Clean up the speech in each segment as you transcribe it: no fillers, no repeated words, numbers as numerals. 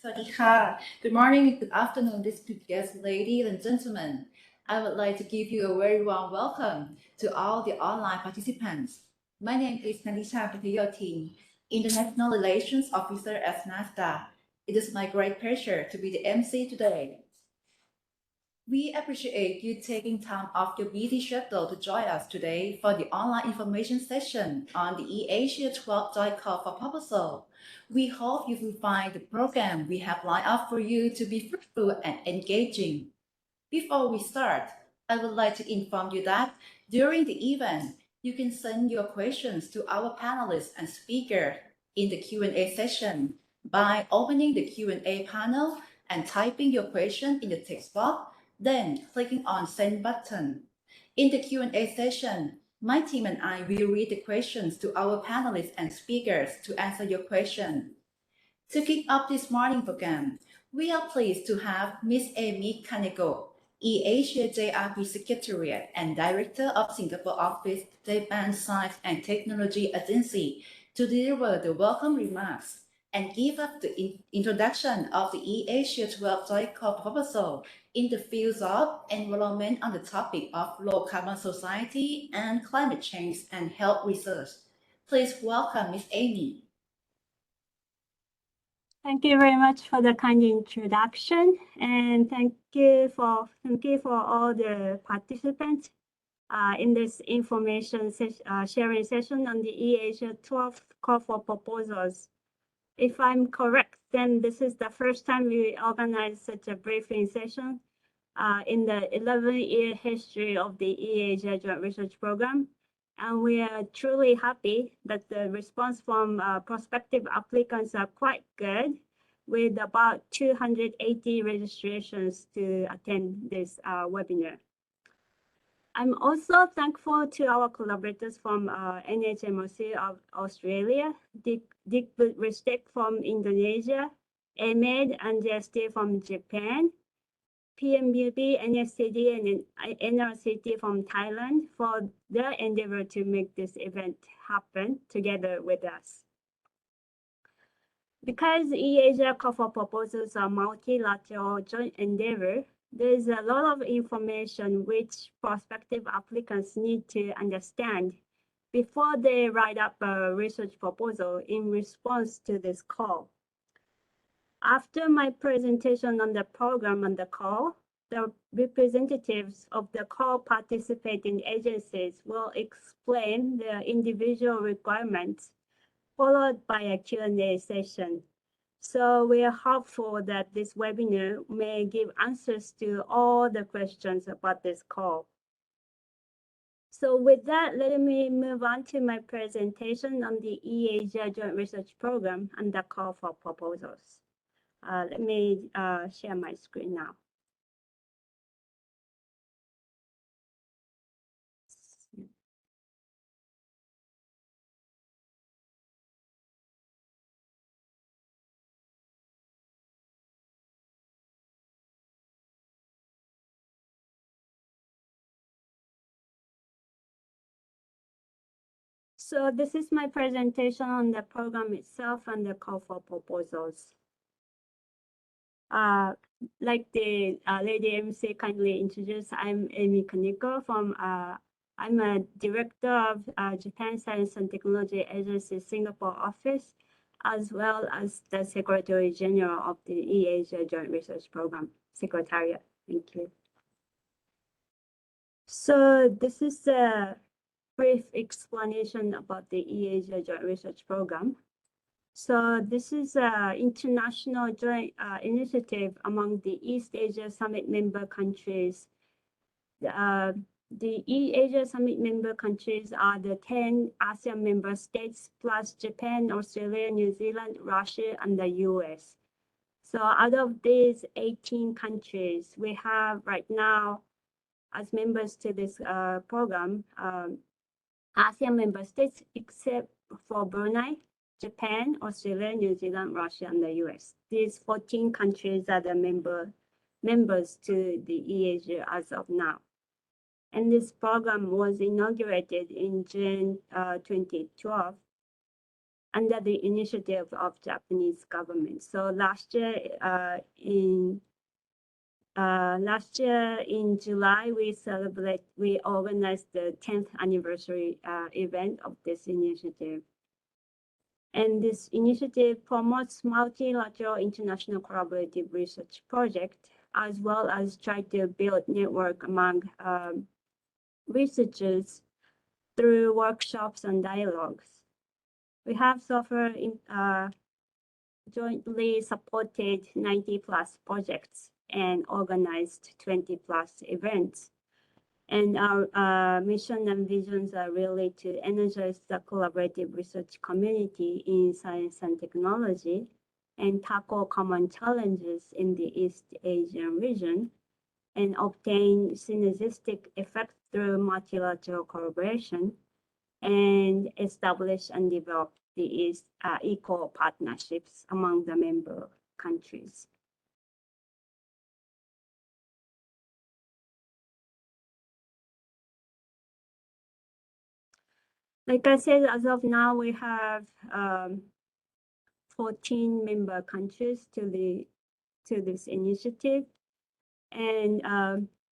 Sawasdee. Good morning, good afternoon, distinguished guests, ladies and gentlemen. I would like to give you a very warm welcome to all the online participants. My name is Nandisha Patayotin, International Relations Officer at NASDA. It is my great pleasure to be the MC today. We appreciate you taking time off your busy schedule to join us today for the online information session on the eAsia 12 Joint Call for Proposal. We hope you will find the program we have lined up for you to be fruitful and engaging. Before we start, I would like to inform you that during the event, you can send your questions to our panelists and speakers in the Q&A session by opening the Q&A panel and typing your question in the text box, then clicking on Send button. In the Q&A session, my team and I will read the questions to our panelists and speakers to answer your question. To kick off this morning program, we are pleased to have Ms. Amy Kaneko, eAsia JRP Secretariat and Director of Singapore Office, Japan Science and Technology Agency, to deliver the welcome remarks and give us the introduction of the eAsia 12 Joint Call Proposal in the fields of environment on the topic of low carbon society and climate change and health research. Please welcome Ms. Amy. Thank you very much for the kind introduction, and thank you for all the participants in this information sharing session on the eAsia 12 Call for Proposals. If I'm correct, then this is the first time we organize such a briefing session in the 11-year history of the eAsia Joint Research Program. And we are truly happy that the response from prospective applicants are quite good, with about 280 registrations to attend this webinar. I'm also thankful to our collaborators from NHMOC of Australia, Dick Ristek from Indonesia, AMED and JST from Japan, PMBB, NSCD, and NRCT from Thailand for their endeavor to make this event happen together with us. Because eAsia Call for Proposals are multilateral joint endeavor, there's a lot of information which prospective applicants need to understand before they write up a research proposal in response to this call. After my presentation on the program and the call, the representatives of the call participating agencies will explain their individual requirements, followed by a Q&A session. So we are hopeful that this webinar may give answers to all the questions about this call. So with that, let me move on to my presentation on the eAsia Joint Research Program and the call for proposals. Let me share my screen now. So this is my presentation on the program itself and the call for proposals. Like the Lady MC kindly introduced, I'm Amy Kaneko from, I'm a director of Japan Science and Technology Agency Singapore office, as well as the Secretary General of the eAsia Joint Research Program Secretariat. Thank you. So this is a brief explanation about the eAsia Joint Research Program. So this is an international joint initiative among the East Asia Summit member countries. The eAsia Summit member countries are the 10 ASEAN member states plus Japan, Australia, New Zealand, Russia, and the US. So out of these 18 countries, we have right now as members to this program, ASEAN member states except for Brunei, Japan, Australia, New Zealand, Russia, and the US. These 14 countries are the members to the eAsia as of now. And this program was inaugurated in June 2012. under the initiative of Japanese government. So last year in July, we organized the 10th anniversary event of this initiative. And this initiative promotes multilateral international collaborative research project, as well as try to build network among researchers through workshops and dialogues. We have so far jointly supported 90 plus projects and organized 20 plus events. And our mission and visions are really to energize the collaborative research community in science and technology and tackle common challenges in the East Asian region and obtain synergistic effects through multilateral collaboration and establish and develop the equal partnerships among the member countries. Like I said, as of now, we have 14 member countries to this initiative, and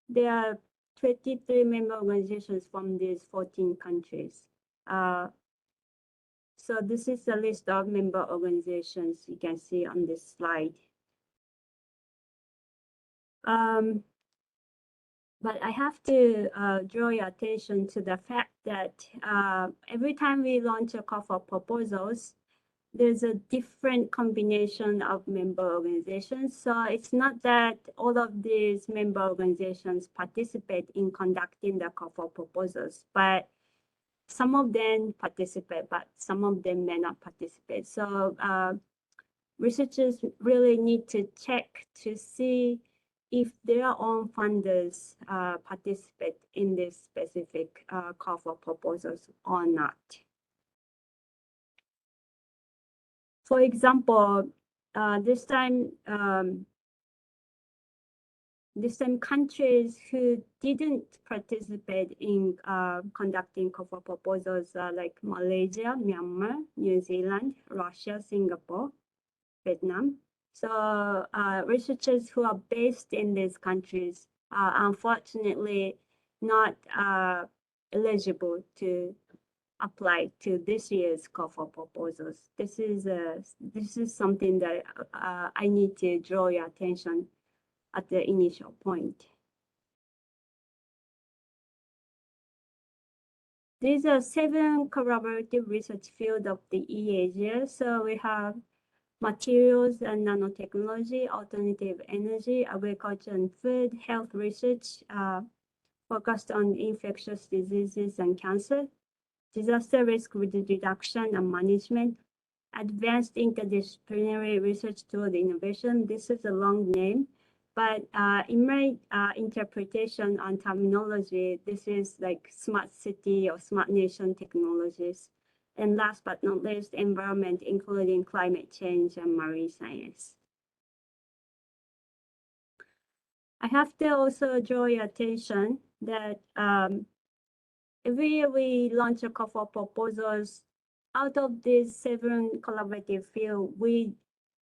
there are 23 member organizations from these 14 countries. So this is a list of member organizations you can see on this slide. But I have to draw your attention to the fact that every time we launch a call for proposals, there's a different combination of member organizations. So it's not that all of these member organizations participate in conducting the call for proposals, but some of them participate, but some of them may not participate. So researchers really need to check to see if their own funders participate in this specific call for proposals or not. For example, this time countries who didn't participate in conducting call for proposals are like Malaysia, Myanmar, New Zealand, Russia, Singapore, Vietnam. So researchers who are based in these countries are unfortunately not eligible to apply to this year's call for proposals. This is something that I need to draw your attention at the initial point. These are 7 collaborative research fields of the EASIA. So we have materials and nanotechnology, alternative energy, agriculture and food, health research focused on infectious diseases and cancer, disaster risk reduction and management, advanced interdisciplinary research toward innovation. This is a long name, but in my interpretation on terminology, this is like smart city or smart nation technologies. And last but not least, environment, including climate change and marine science. I have to also draw your attention that every year we launch a call for proposals. Out of these 7 collaborative fields, we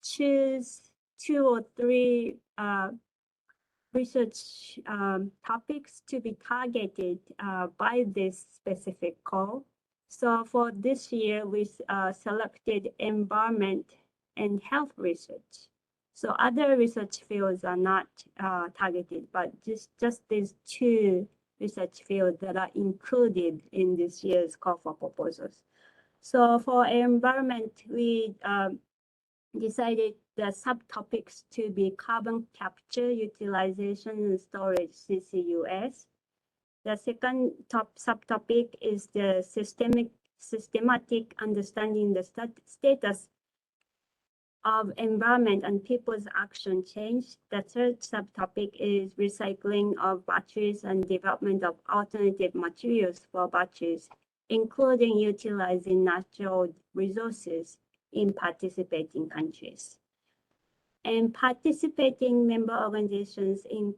choose 2 or 3 research topics to be targeted by this specific call. So for this year, we selected environment and health research. So other research fields are not targeted, but just these 2 research fields that are included in this year's call for proposals. So for environment, we decided the subtopics to be carbon capture, utilization, and storage, CCUS. The second subtopic is the systematic understanding the status of environment and people's action change. The third subtopic is recycling of batteries and development of alternative materials for batteries, including utilizing natural resources in participating countries. And participating member organizations in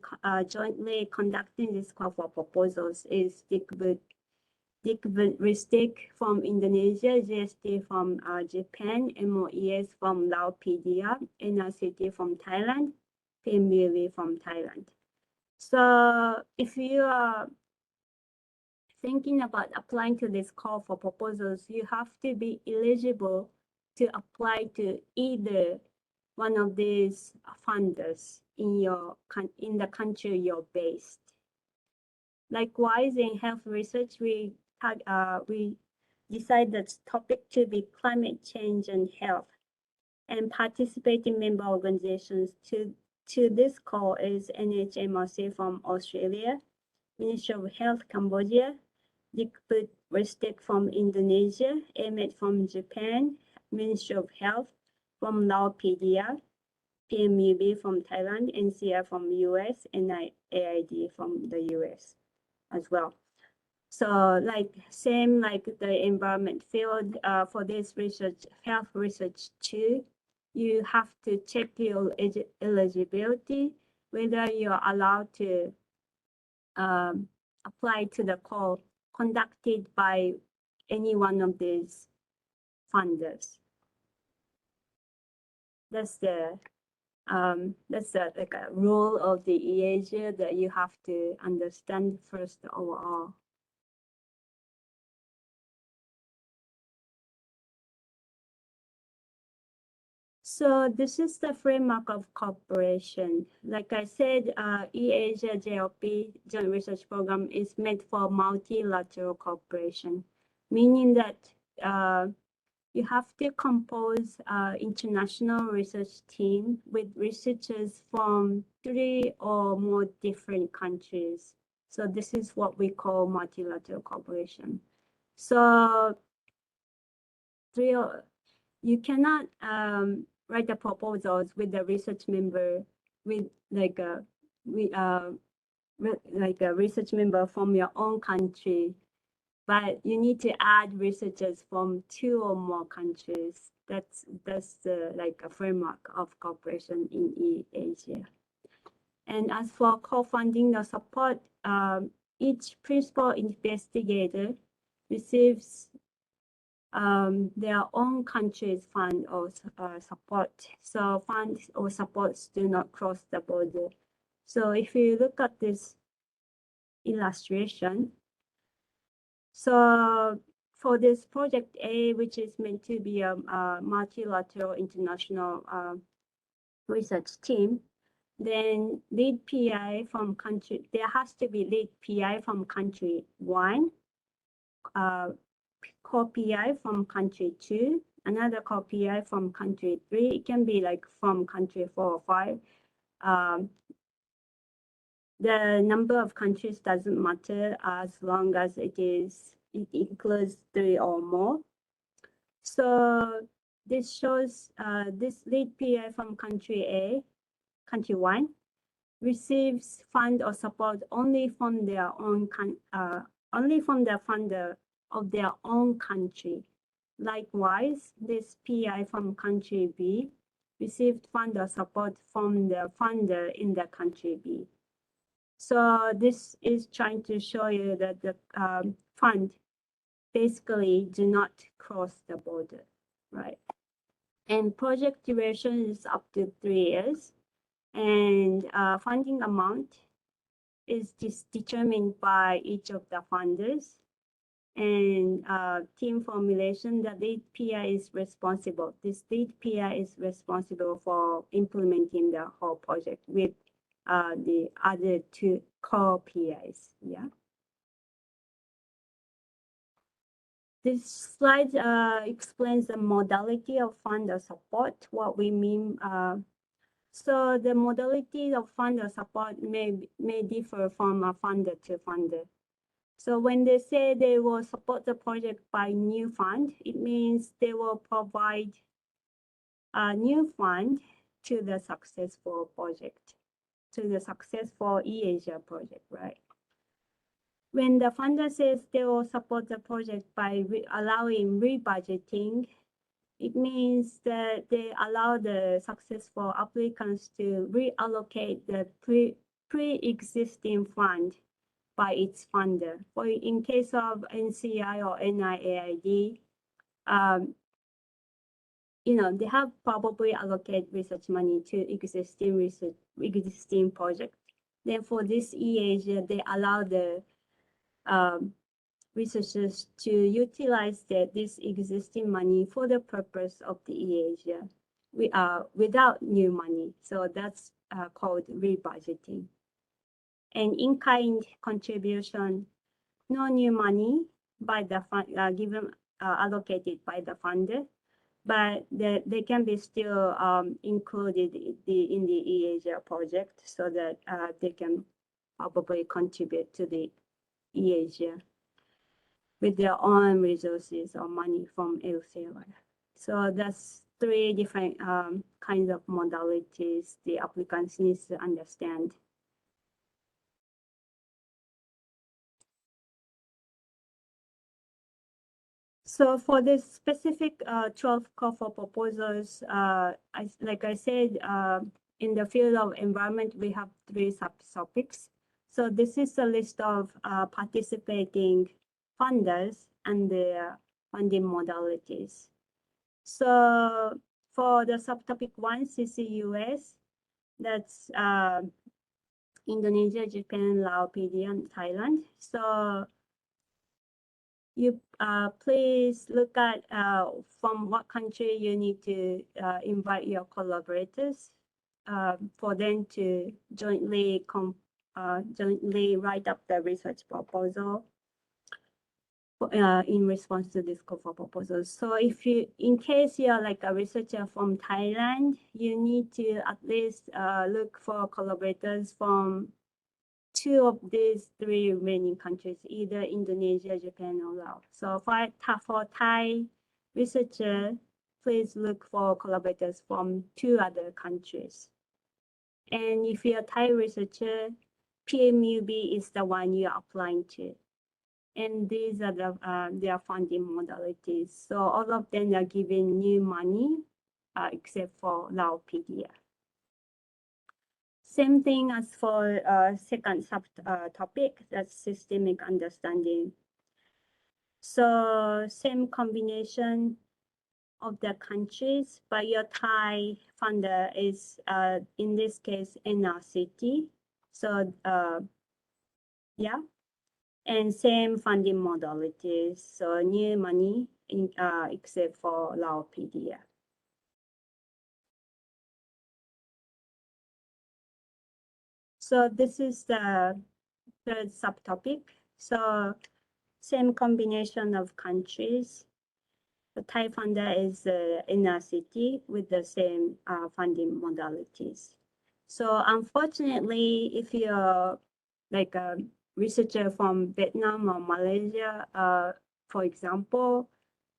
jointly conducting this call for proposals is DICBUT, Dick Ristic from Indonesia, GST from Japan, MOES from Laopedia, NRCT from Thailand, PMBV from Thailand. So if you are thinking about applying to this call for proposals, you have to be eligible to apply to either one of these funders in the country you're based. Likewise, in health research, we decided the topic to be climate change and health, and participating member organizations to this call is NHMRC from Australia, Ministry of Health Cambodia, Dikbud Ristek from Indonesia, AMED from Japan, Ministry of Health from Laopedia, PMUB from Thailand, NCR from US, and AID from the US as well. So same like the environment field for this research, health research too, you have to check your eligibility, whether you're allowed to apply to the call conducted by any one of these funders. That's like a rule of the EASA that you have to understand first overall. So this is the framework of cooperation. Like I said, EASA JLP, Joint Research Program, is meant for multilateral cooperation, meaning that you have to compose international research team with researchers from 3 or more different countries. So this is what we call multilateral cooperation. So you cannot write the proposals with the research member with like a research member from your own country, but you need to add researchers from 2 or more countries. That's like a framework of cooperation in EASA. And as for co-funding or support, each principal investigator receives their own country's fund or support. So funds or supports do not cross the border. So if you look at this illustration, so for this project A, which is meant to be a multilateral international research team, then lead PI from country, there has to be lead PI from country 1, co-PI from country 2, another co-PI from country 3. It can be like from country 4 or 5. The number of countries doesn't matter as long as it includes 3 or more. So this shows this lead PI from country A, country 1, receives fund or support only from their own only from the funder of their own country. Likewise, this PI from country B received fund or support from the funder in the country B. So this is trying to show you that the fund basically do not cross the border, right? And project duration is up to 3 years, and funding amount is determined by each of the funders. And team formulation, the lead PI is responsible. This lead PI is responsible for implementing the whole project with the other 2 core PIs. Yeah. This slide explains the modality of funder support, what we mean. So the modality of funder support may differ from a funder to funder. So when they say they will support the project by new fund, it means they will provide a new fund to the successful project, to the successful EASA project, right? When the funder says they will support the project by allowing rebudgeting, it means that they allow the successful applicants to reallocate the pre-existing fund by its funder. For in case of NCI or NIAID, they have probably allocated research money to existing projects. Then for this eAsia, they allow the researchers to utilize this existing money for the purpose of the eAsia without new money. So that's called rebudgeting. And in-kind contribution, no new money by the fund given allocated by the funder, but they can be still included in the eAsia project so that they can probably contribute to the eAsia with their own resources or money from Elsevier. So that's 3 different kinds of modalities the applicants need to understand. So for this specific 12 call for proposals, like I said, in the field of environment, we have 3 subtopics. So this is a list of participating funders and their funding modalities. So for the subtopic 1, CCUS, that's Indonesia, Japan, Laos, PDA, and Thailand. So you please look at from what country you need to invite your collaborators for them to jointly write up the research proposal in response to this call for proposals. So if in case you're like a researcher from Thailand, you need to at least look for collaborators from 2 of these 3 remaining countries, either Indonesia, Japan, or Laos. So for Thai researcher, please look for collaborators from 2 other countries. And if you're a Thai researcher, PMUB is the one you're applying to. And these are their funding modalities. So all of them are given new money, except for Lao PDA. Same thing as for second subtopic, that's systemic understanding. So same combination of the countries, but your Thai funder is, in this case, NRCT. So yeah. And same funding modalities, so new money except for Lao PDA. So this is the 3rd subtopic. So same combination of countries. The Thai funder is NRCT with the same funding modalities. So unfortunately, if you're like a researcher from Vietnam or Malaysia, for example,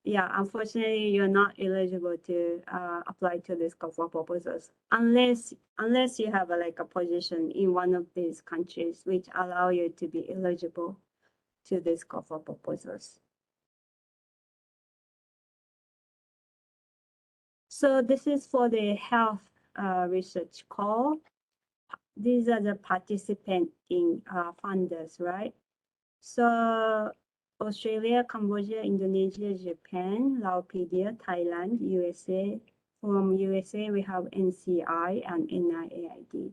yeah, unfortunately, you're not eligible to apply to this call for proposals unless you have like a position in one of these countries which allow you to be eligible to this call for proposals. So this is for the health research call. These are the participating funders, right? So Australia, Cambodia, Indonesia, Japan, Laos, PDA, Thailand, USA. From USA, we have NCI and NIAID.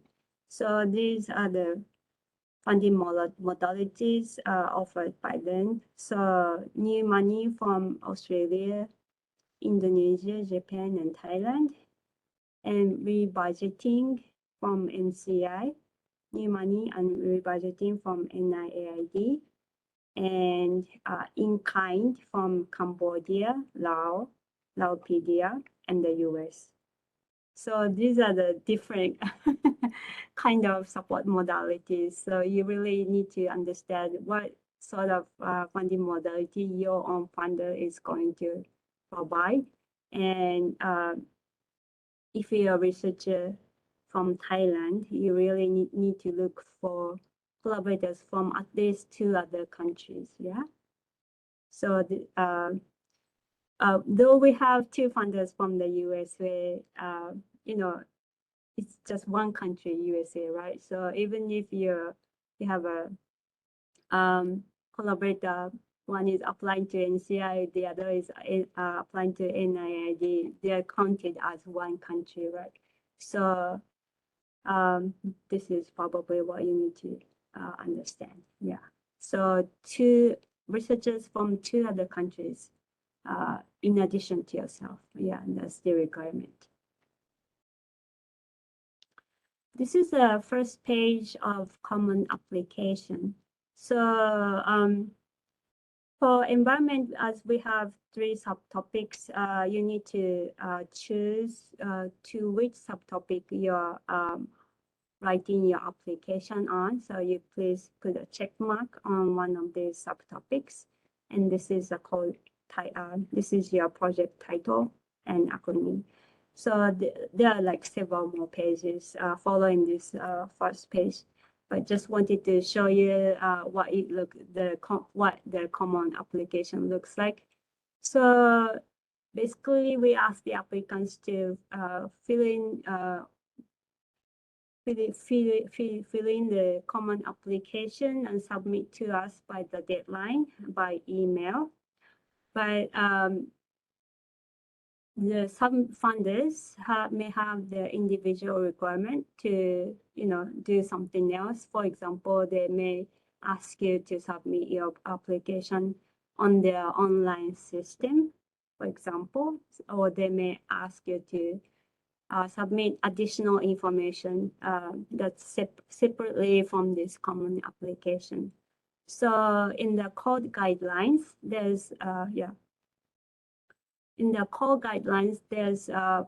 So these are the funding modalities offered by them. So new money from Australia, Indonesia, Japan, and Thailand, and rebudgeting from NCI, new money and rebudgeting from NIAID, and in-kind from Cambodia, Laos, PDA, and the US. So these are the different kind of support modalities. So you really need to understand what sort of funding modality your own funder is going to provide. And if you're a researcher from Thailand, you really need to look for collaborators from at least 2 other countries, yeah? So though we have 2 funders from the US, where, it's just one country, USA, right? So even if you have a collaborator. One is applying to NCI, the other is applying to NIID. They are counted as one country, right? So this is probably what you need to understand. Yeah. So two researchers from two other countries, in addition to yourself. Yeah, that's the requirement. This is the first page of common application. So for environment, as we have 3 subtopics, you need to choose to which subtopic you're writing your application on. So you please put a check mark on one of these subtopics. And this is a called, this is your project title and acronym. So there are like several more pages following this first page, but just wanted to show you what the common application looks like. So basically, we ask the applicants to fill in the common application and submit to us by the deadline by email. But some funders may have the individual requirement to, do something else. For example, they may ask you to submit your application on their online system, for example, or they may ask you to submit additional information that's separately from this common application. So in the code guidelines, there's in the core guidelines, there's the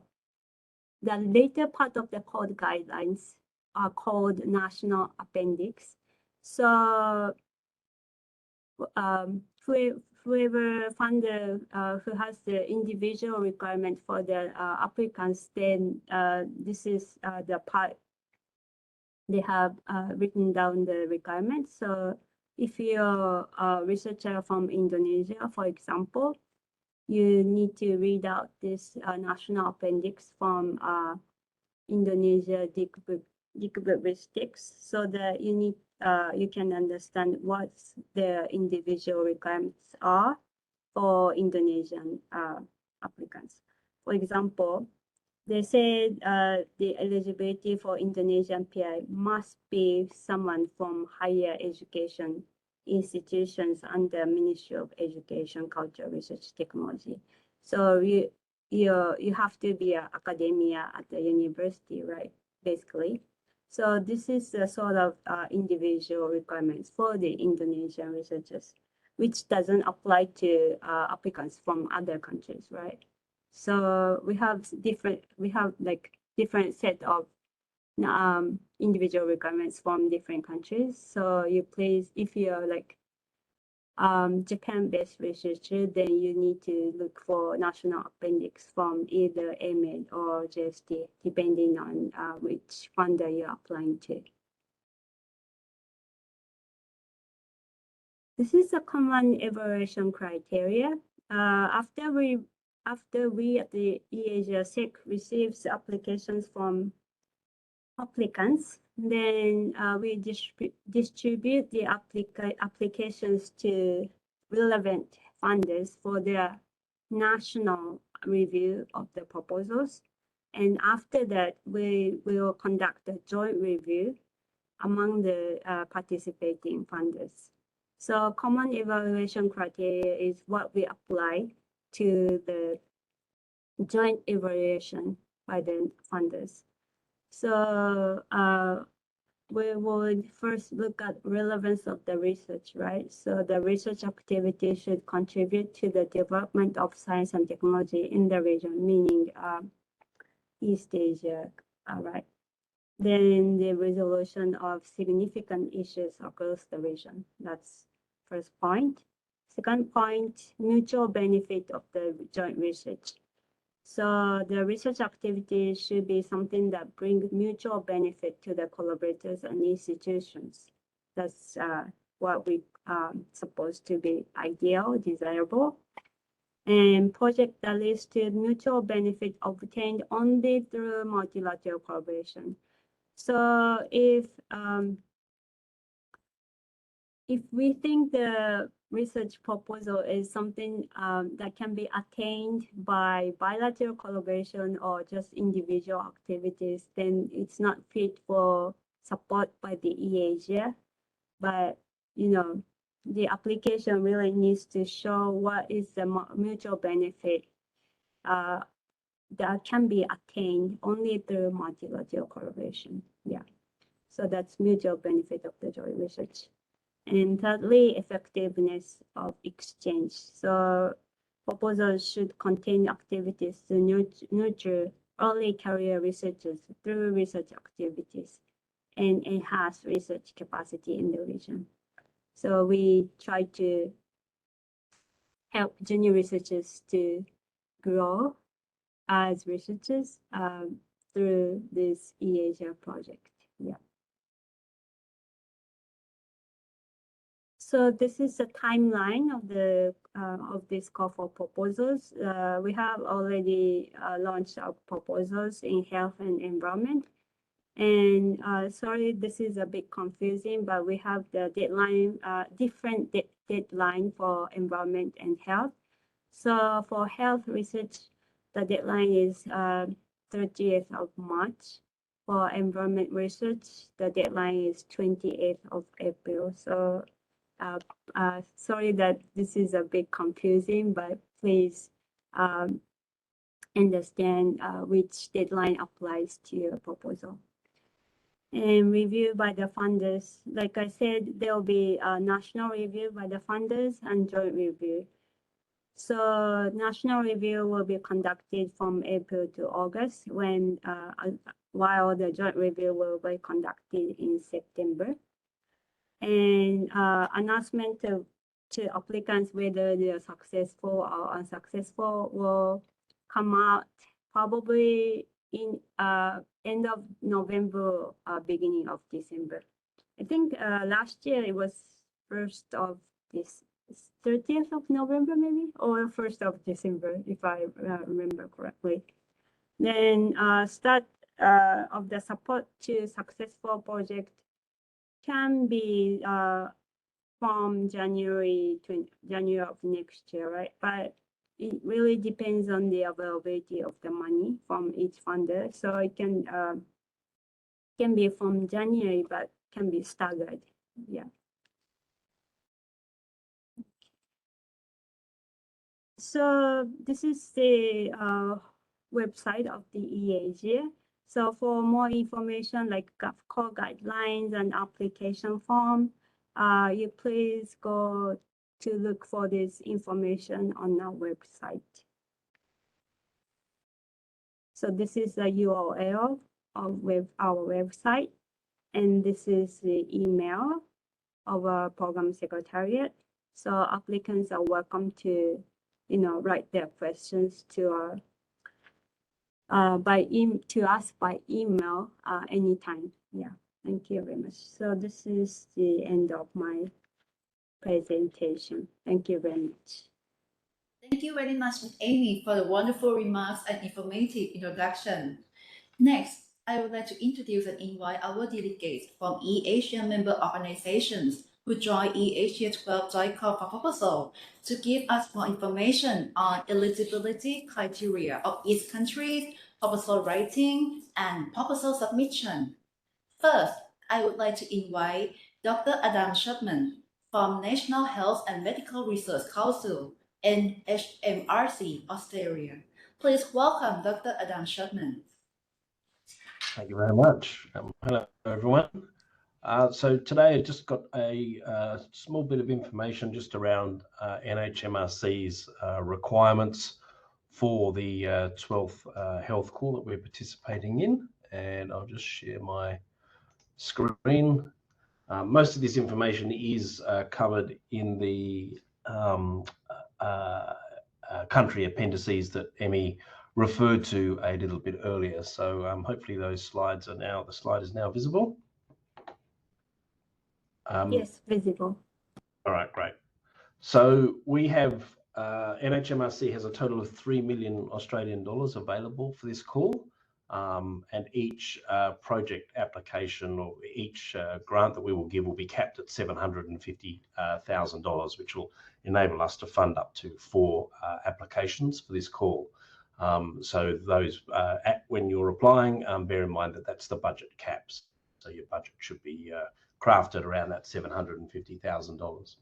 later part of the code guidelines are called national appendix. So whoever funder who has the individual requirement for the applicants, then this is the part they have written down the requirements. So if you're a researcher from Indonesia, for example, you need to read out this national appendix from Indonesia Dikbudristik's so that you can understand what the individual requirements are for Indonesian applicants. For example, they said the eligibility for Indonesian PI must be someone from higher education institutions under Ministry of Education, Culture, Research, Technology. So you have to be an academia at the university, right? Basically. So this is the sort of individual requirements for the Indonesian researchers, which doesn't apply to applicants from other countries, right? So we have different set of individual requirements from different countries. So you please, if you're like Japan-based researcher, then you need to look for national appendix from either AMED or JST, depending on which funder you're applying to. This is a common evaluation criteria. After we at the eAsia SEC receives applications from applicants, then we distribute the applications to relevant funders for their national review of the proposals. And after that, we will conduct a joint review among the participating funders. So common evaluation criteria is what we apply to the joint evaluation by the funders. So we would first look at relevance of the research, right? So the research activity should contribute to the development of science and technology in the region, meaning East Asia, right? Then the resolution of significant issues across the region. That's first point. Second point, mutual benefit of the joint research. So the research activity should be something that brings mutual benefit to the collaborators and institutions. That's what we supposed to be ideal, desirable. And project that leads to mutual benefit obtained only through multilateral collaboration. So if if we think the research proposal is something that can be attained by bilateral collaboration or just individual activities, then it's not fit for support by the EASA. But, you know, the application really needs to show what is the mutual benefit that can be attained only through multilateral collaboration. Yeah. So that's mutual benefit of the joint research. And thirdly, effectiveness of exchange. So proposals should contain activities to nurture early career researchers through research activities and enhance research capacity in the region. So we try to help junior researchers to grow as researchers through this EASA project. Yeah. So this is the timeline of this call for proposals. We have already launched our proposals in health and environment. And sorry, this is a bit confusing, but we have the deadline, different deadline for environment and health. So for health research, the deadline is 30th of March. For environment research, the deadline is 28th of April. So sorry that this is a bit confusing, but please understand which deadline applies to your proposal. And review by the funders. Like I said, there will be a national review by the funders and joint review. So national review will be conducted from April to August, while the joint review will be conducted in September. And announcement to applicants whether they are successful or unsuccessful will come out probably in end of November, beginning of December. I think last year it was 1st of this 30th of November maybe, or 1st of December, if I remember correctly. Then start of the support to successful project can be from January of next year, right? But it really depends on the availability of the money from each funder. So it can be from January, but can be staggered. Yeah. So this is the website of the EASA. So for more information like core guidelines and application form, you please go to look for this information on our website. So this is the URL of our website, and this is the email of our program secretariat. So applicants are welcome to, write their questions to us by email anytime. Yeah, thank you very much. So this is the end of my presentation. Thank you very much. Thank you very much, Ms. Amy, for the wonderful remarks and informative introduction. Next, I would like to introduce and invite our delegates from EASA member organizations who joined EASA 12 Joint Call for Proposal to give us more information on eligibility criteria of each country, proposal writing, and proposal submission. First, I would like to invite Dr. Adam Shubman from National Health and Medical Research Council, NHMRC, Australia. Please welcome Dr. Adam Shubman. Thank you very much. Hello, everyone. So today I just got a small bit of information just around NHMRC's requirements for the 12th health call that we're participating in. And I'll just share my screen. Most of this information is covered in the country appendices that Emmy referred to a little bit earlier. So hopefully those slides are now, the slide is now visible. Yes, visible. All right, great. So we have, NHMRC has a total of 3 million Australian dollars available for this call. and each project application or each grant that we will give will be capped at $750,000, which will enable us to fund up to 4 applications for this call. So those, when you're applying, bear in mind that that's the budget caps. So your budget should be crafted around that $750,000.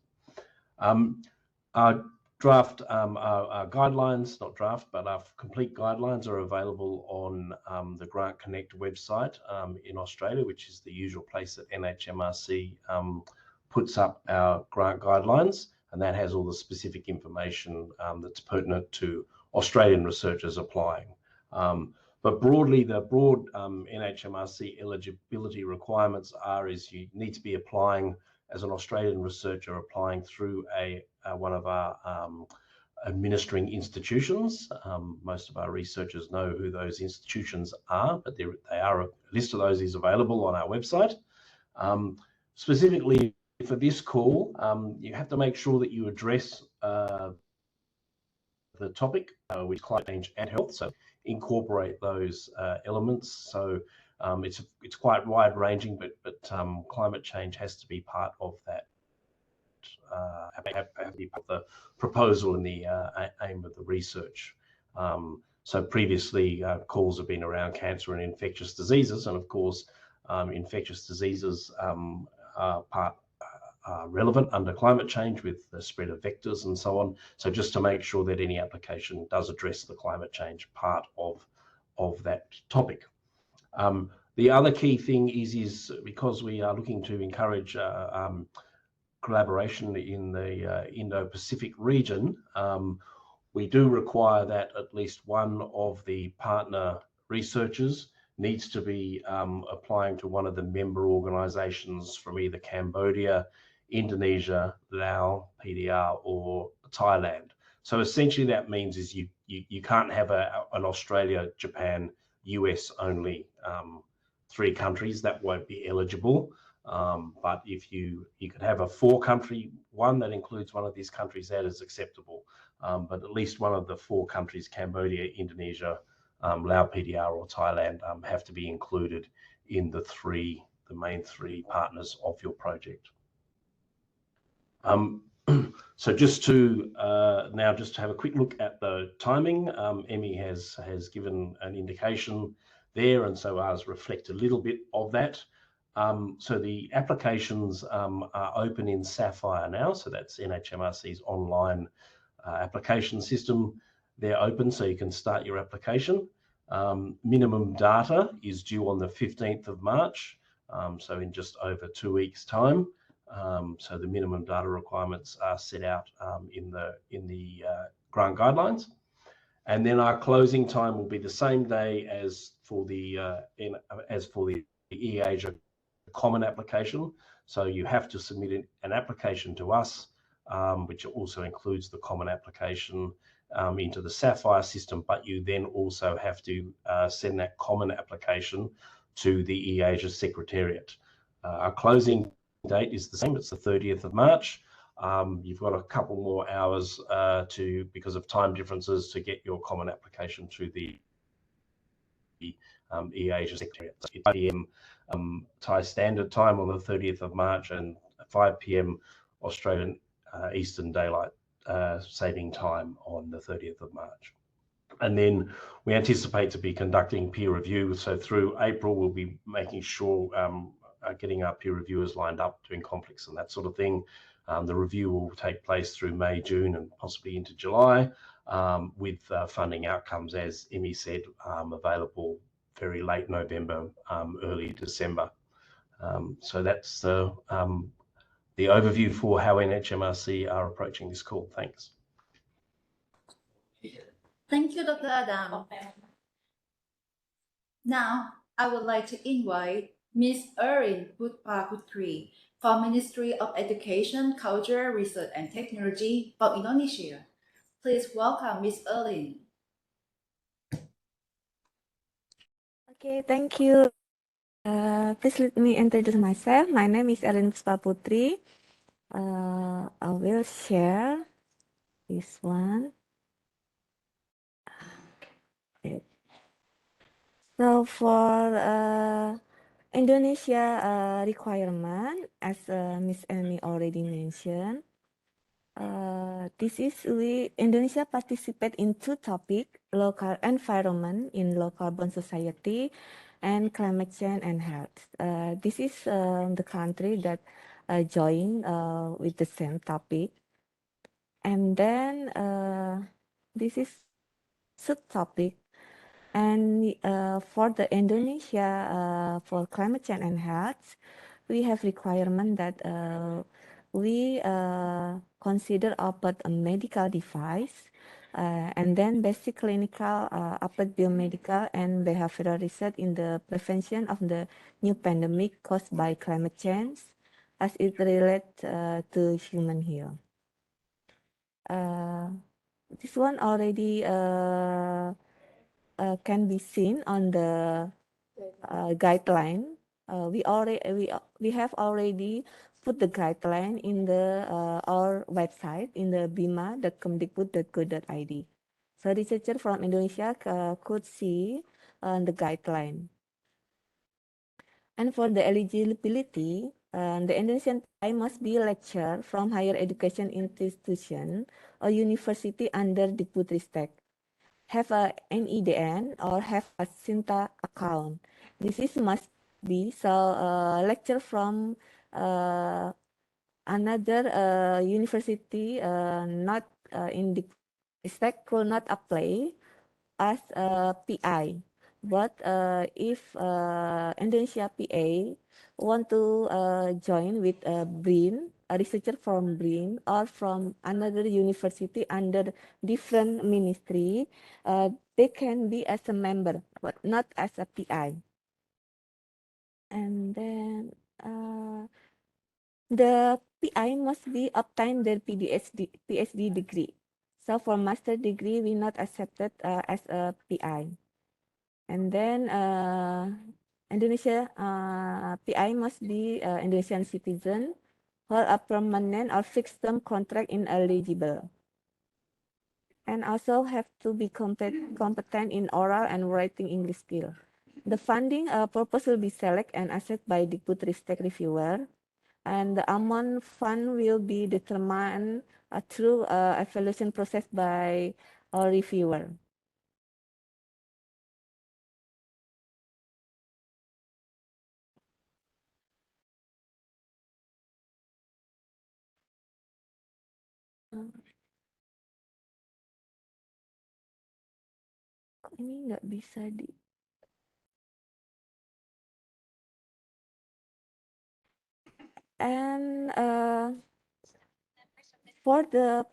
Our draft, our guidelines, not draft, but our complete guidelines are available on the Grant Connect website in Australia, which is the usual place that NHMRC puts up our grant guidelines, and that has all the specific information that's pertinent to Australian researchers applying. But broadly, the broad NHMRC eligibility requirements is you need to be applying as an Australian researcher applying through one of our administering institutions. Most of our researchers know who those institutions are, but a list of those is available on our website. Specifically for this call, you have to make sure that you address the topic, which is climate change and health. So incorporate those elements. So it's quite wide ranging, but climate change has to be part of that. Have to be part of the proposal and the aim of the research. So previously calls have been around cancer and infectious diseases, and of course infectious diseases are relevant under climate change with the spread of vectors and so on. So just to make sure that any application does address the climate change part of that topic. The other key thing is because we are looking to encourage collaboration in the Indo-Pacific region, we do require that at least one of the partner researchers needs to be applying to one of the member organizations from either Cambodia, Indonesia, Laos, PDR, or Thailand. So essentially that means is you can't have an Australia, Japan, US only 3 countries. That won't be eligible. But if you could have a 4-country one that includes one of these countries, that is acceptable. But at least one of the 4 countries, Cambodia, Indonesia, Laos, PDR, or Thailand, have to be included in the main 3 partners of your project. So just to have a quick look at the timing. Emmy has given an indication there, and so ours reflect a little bit of that. So the applications are open in Sapphire now, so that's NHMRC's online application system. They're open, so you can start your application. Minimum data is due on the 15th of March, so in just over 2 weeks' time. So the minimum data requirements are set out in the grant guidelines, and then our closing time will be the same day as for the eAsia common application. So you have to submit an application to us, which also includes the common application into the Sapphire system, but you then also have to send that common application to the eAsia Secretariat. Our closing date is the same, it's the 30th of March. You've got a couple more hours because of time differences, to get your common application to the eAsia Secretariat. It's 5 p.m. Thai Standard Time on the 30th of March and 5 p.m. Australian Eastern Daylight Saving Time on the 30th of March. And then we anticipate to be conducting peer review. So through April, we'll be making sure getting our peer reviewers lined up, doing conflicts and that sort of thing. The review will take place through May, June, and possibly into July, with funding outcomes, as Emmy said, available very late November, early December. So that's the overview for how NHMRC are approaching this call. Thanks. Thank you, Dr. Adam. Now, I would like to invite Ms. Erin Putri from Ministry of Education, Culture, Research and Technology from Indonesia. Please welcome Ms. Erin. Okay, thank you. Please let me introduce myself. My name is Erin Putri. I will share this one. So for Indonesia requirement, as Miss Amy already mentioned, Indonesia participate in two topics: local environment in low carbon society and climate change and health. This is the country that join with the same topic. And then this is subtopic. And for the Indonesia, for climate change and health, we have requirement that we consider about a medical device, and then basic clinical, about biomedical and behavioral research in the prevention of the new pandemic caused by climate change as it relates to human health. This one already can be seen on the guideline. We have already put the guideline in the our website in the bima.kemdikbud.go.id. So researcher from Indonesia could see the guideline. And for the eligibility, the Indonesian PI must be a lecturer from higher education institution or university under Dikbudristek, have a NEDN or have a Sinta account. This is must be so lecture from another university not in the stack could not apply as a PI. But if Indonesia PA want to join with BRIN, a researcher from BRIN or from another university under different ministry, they can be as a member, but not as a PI. And then the PI must be obtain their PhD degree. So for master degree, we not accepted as a PI. And then Indonesia PI must be Indonesian citizen, hold a permanent or fixed term contract ineligible, and also have to be competent in oral and writing English skill. The funding purpose will be select and assessed by the Dikbudristek reviewer, and the amount fund will be determined through evaluation process by a reviewer. Kok ini nggak bisa di. And for the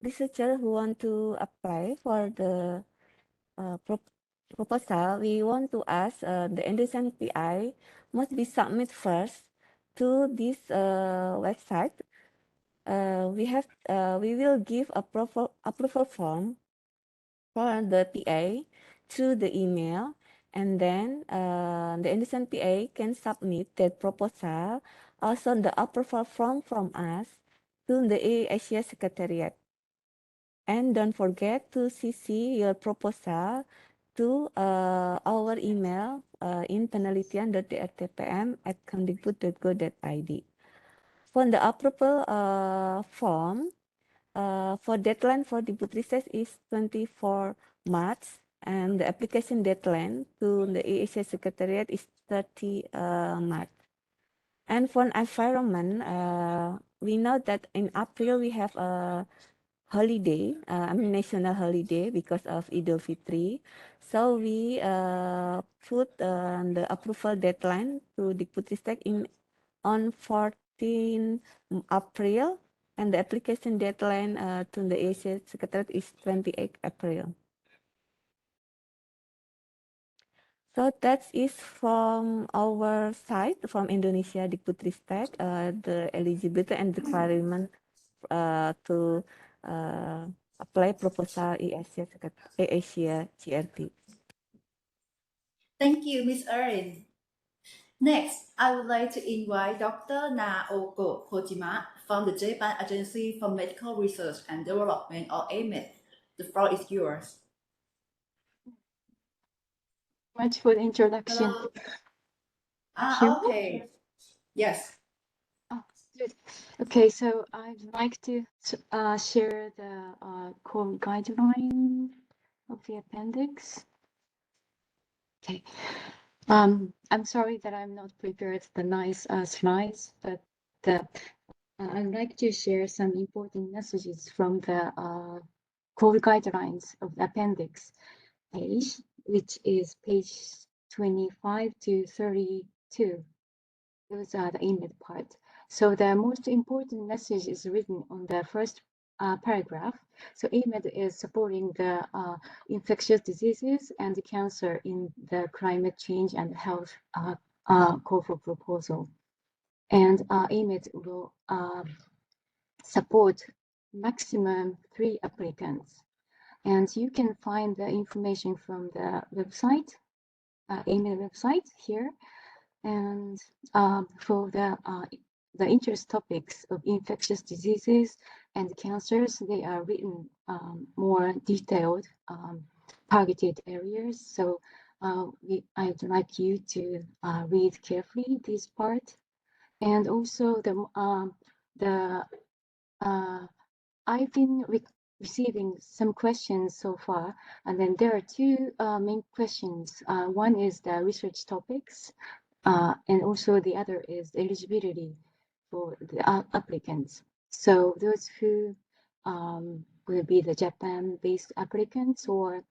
researcher who want to apply for the proposal, we want to ask the Indonesian PI must be submit first to this website. We will give approval form for the PA through the email, and then the Indonesian PA can submit their proposal, also the approval form from us to the Asia Secretariat. And don't forget to CC your proposal to our email in penelitian.drtpm@kemdikbud.go.id. For the approval form, for deadline for the research is 24 March, and the application deadline to the Asia Secretariat is 30 March. And for environment, we know that in April we have a holiday, national holiday because of Idul Fitri. So we put the approval deadline to Dikbudristek on 14 April, and the application deadline to the Asia Secretariat is 28 April. So that is from our side, from Indonesia Dikbudristek, the eligibility and requirement to apply proposal Asia GRT. Thank you, Ms. Erin. Next, I would like to invite Dr. Naoko Kojima from the Japan Agency for Medical Research and Development, or AMED. The floor is yours. much for the introduction. Hello. Hear me? Okay. Yes. Oh, good. Okay, so I'd like to share the core guideline of the appendix. Okay. I'm sorry that I'm not prepared the nice slides, but I'd like to share some important messages from the core guidelines of the appendix page, which is page 25 to 32. Those are the email part. So the most important message is written on the first paragraph. So AMED is supporting the infectious diseases and cancer in the climate change and health call for proposal. And AMED will support maximum 3 applicants. And you can find the information from the website, AMED website here. And for the interest topics of infectious diseases and cancers, they are written more detailed, targeted areas. So I'd like you to read carefully this part. And also I've been receiving some questions so far, and then there are 2 main questions. One is the research topics, and also the other is eligibility for the applicants. So those who will be the Japan-based applicants, or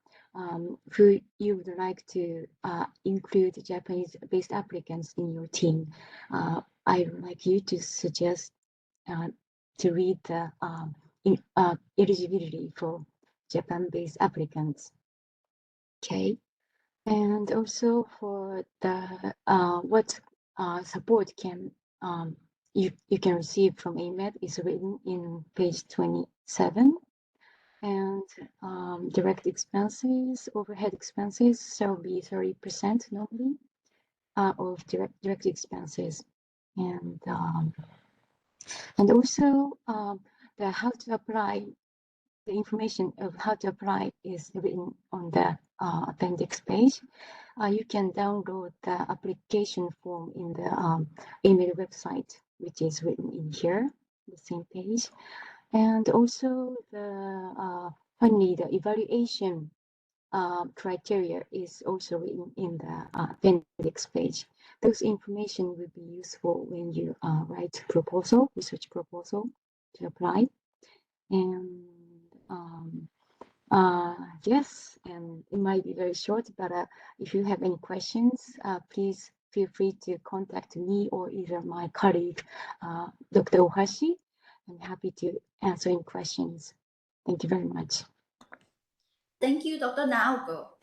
who you would like to include Japanese-based applicants in your team, I would like you to suggest to read the eligibility for Japan-based applicants. Okay. And also for the what support can you can receive from AMED is written in page 27. And direct expenses, overhead expenses shall be 30% normally of direct expenses. And also the how to apply, the information of how to apply is written on the appendix page. You can download the application form in the email website, which is written in here, the same page. And also finally, the evaluation criteria is also written in the appendix page. Those information will be useful when you write proposal, research proposal to apply. And yes, and it might be very short, but if you have any questions, please feel free to contact me or either my colleague, Dr. Ohashi. I'm happy to answer any questions. Thank you very much. Thank you, Dr. Naoko.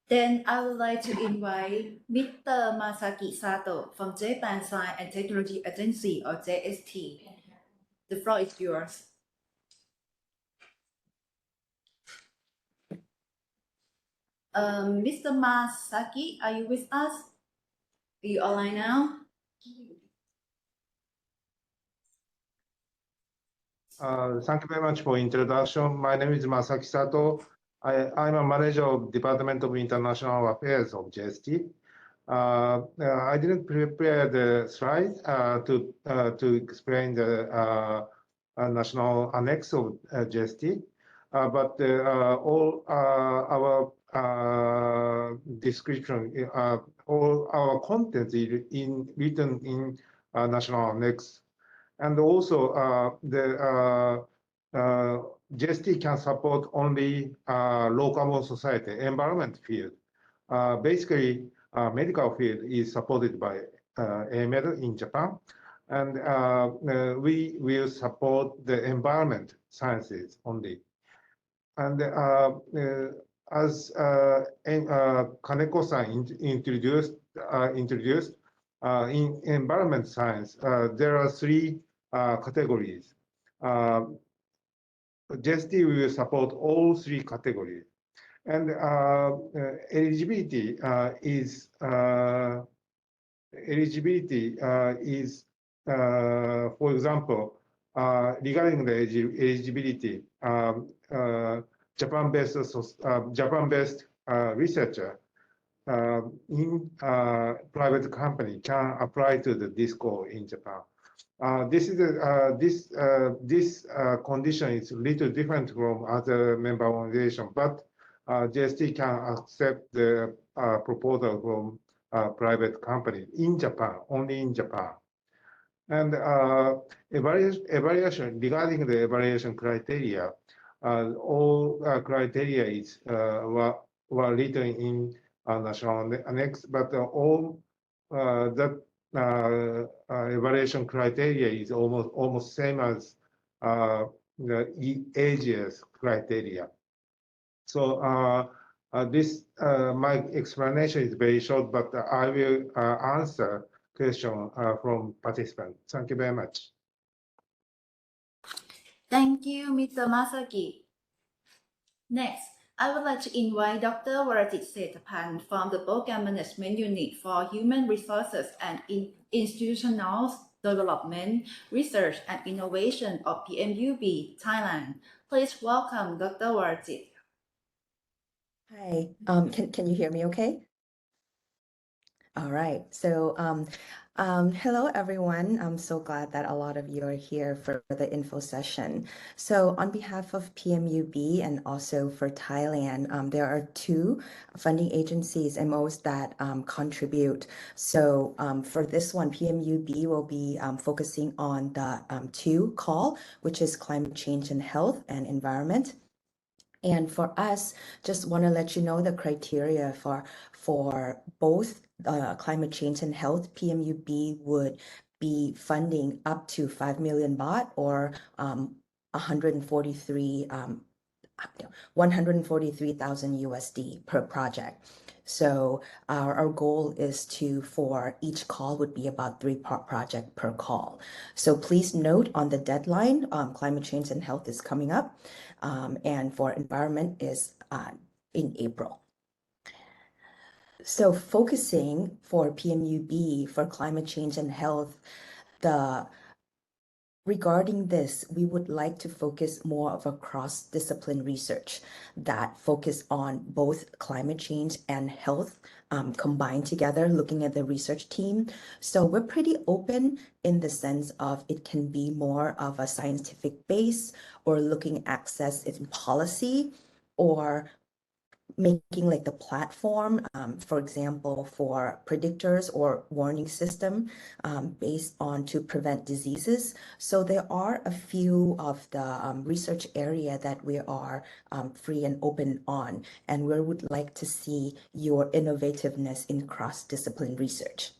Then I would like to invite Mr. Masaki Sato from Japan Science and Technology Agency, or JST. The floor is yours. Mr. Masaki, are you with us? Are you online now? Thank you very much for introduction. My name is Masaki Sato. I'm a manager of Department of International Affairs of JST. I didn't prepare the slides to explain the national annex of JST, but all our description, all our content is written in national annex. And also, the JST can support only low carbon society, environment field. Basically, medical field is supported by AMED in Japan, and we will support the environment sciences only. And as Kaneko-san introduced, in environment science, there are 3 categories. JST will support all 3 categories. And eligibility is, for example, regarding the eligibility, Japan-based researcher in private company can apply to this goal in Japan. This condition is a little different from other member organizations, but JST can accept the proposal from private company in Japan, only in Japan. And evaluation regarding the evaluation criteria, all criteria were written in national annex, but all that evaluation criteria is almost same as the AGS criteria. So this my explanation is very short, but I will answer question from participants. Thank you very much. Thank you, Mr. Masaki. Next, I would like to invite Dr. Warajit Setapan from the Program Management Unit for Human Resources and Institutional Development, Research and Innovation of PMUB, Thailand. Please welcome Dr. Warajit. Hi, can you hear me okay? All right, so hello everyone. I'm so glad that a lot of you are here for the info session. So on behalf of PMUB and also for Thailand, there are two funding agencies, MOs that contribute. So for this one, PMUB will be focusing on the 2 call, which is climate change and health and environment. And for us, just want to let you know the criteria for both climate change and health. PMUB would be funding up to 5 million baht or 143,000 USD per project. So our goal is for each call would be about 3 project per call. So please note on the deadline, climate change and health is coming up, and for environment is in April. So focusing for PMUB for climate change and health, regarding this, we would like to focus more of a cross-discipline research that focus on both climate change and health combined together, looking at the research team. So we're pretty open in the sense of it can be more of a scientific base or looking at access in policy or making like the platform, for example, for predictors or warning system based on to prevent diseases. So there are a few of the research area that we are free and open on, and we would like to see your innovativeness in cross-discipline research.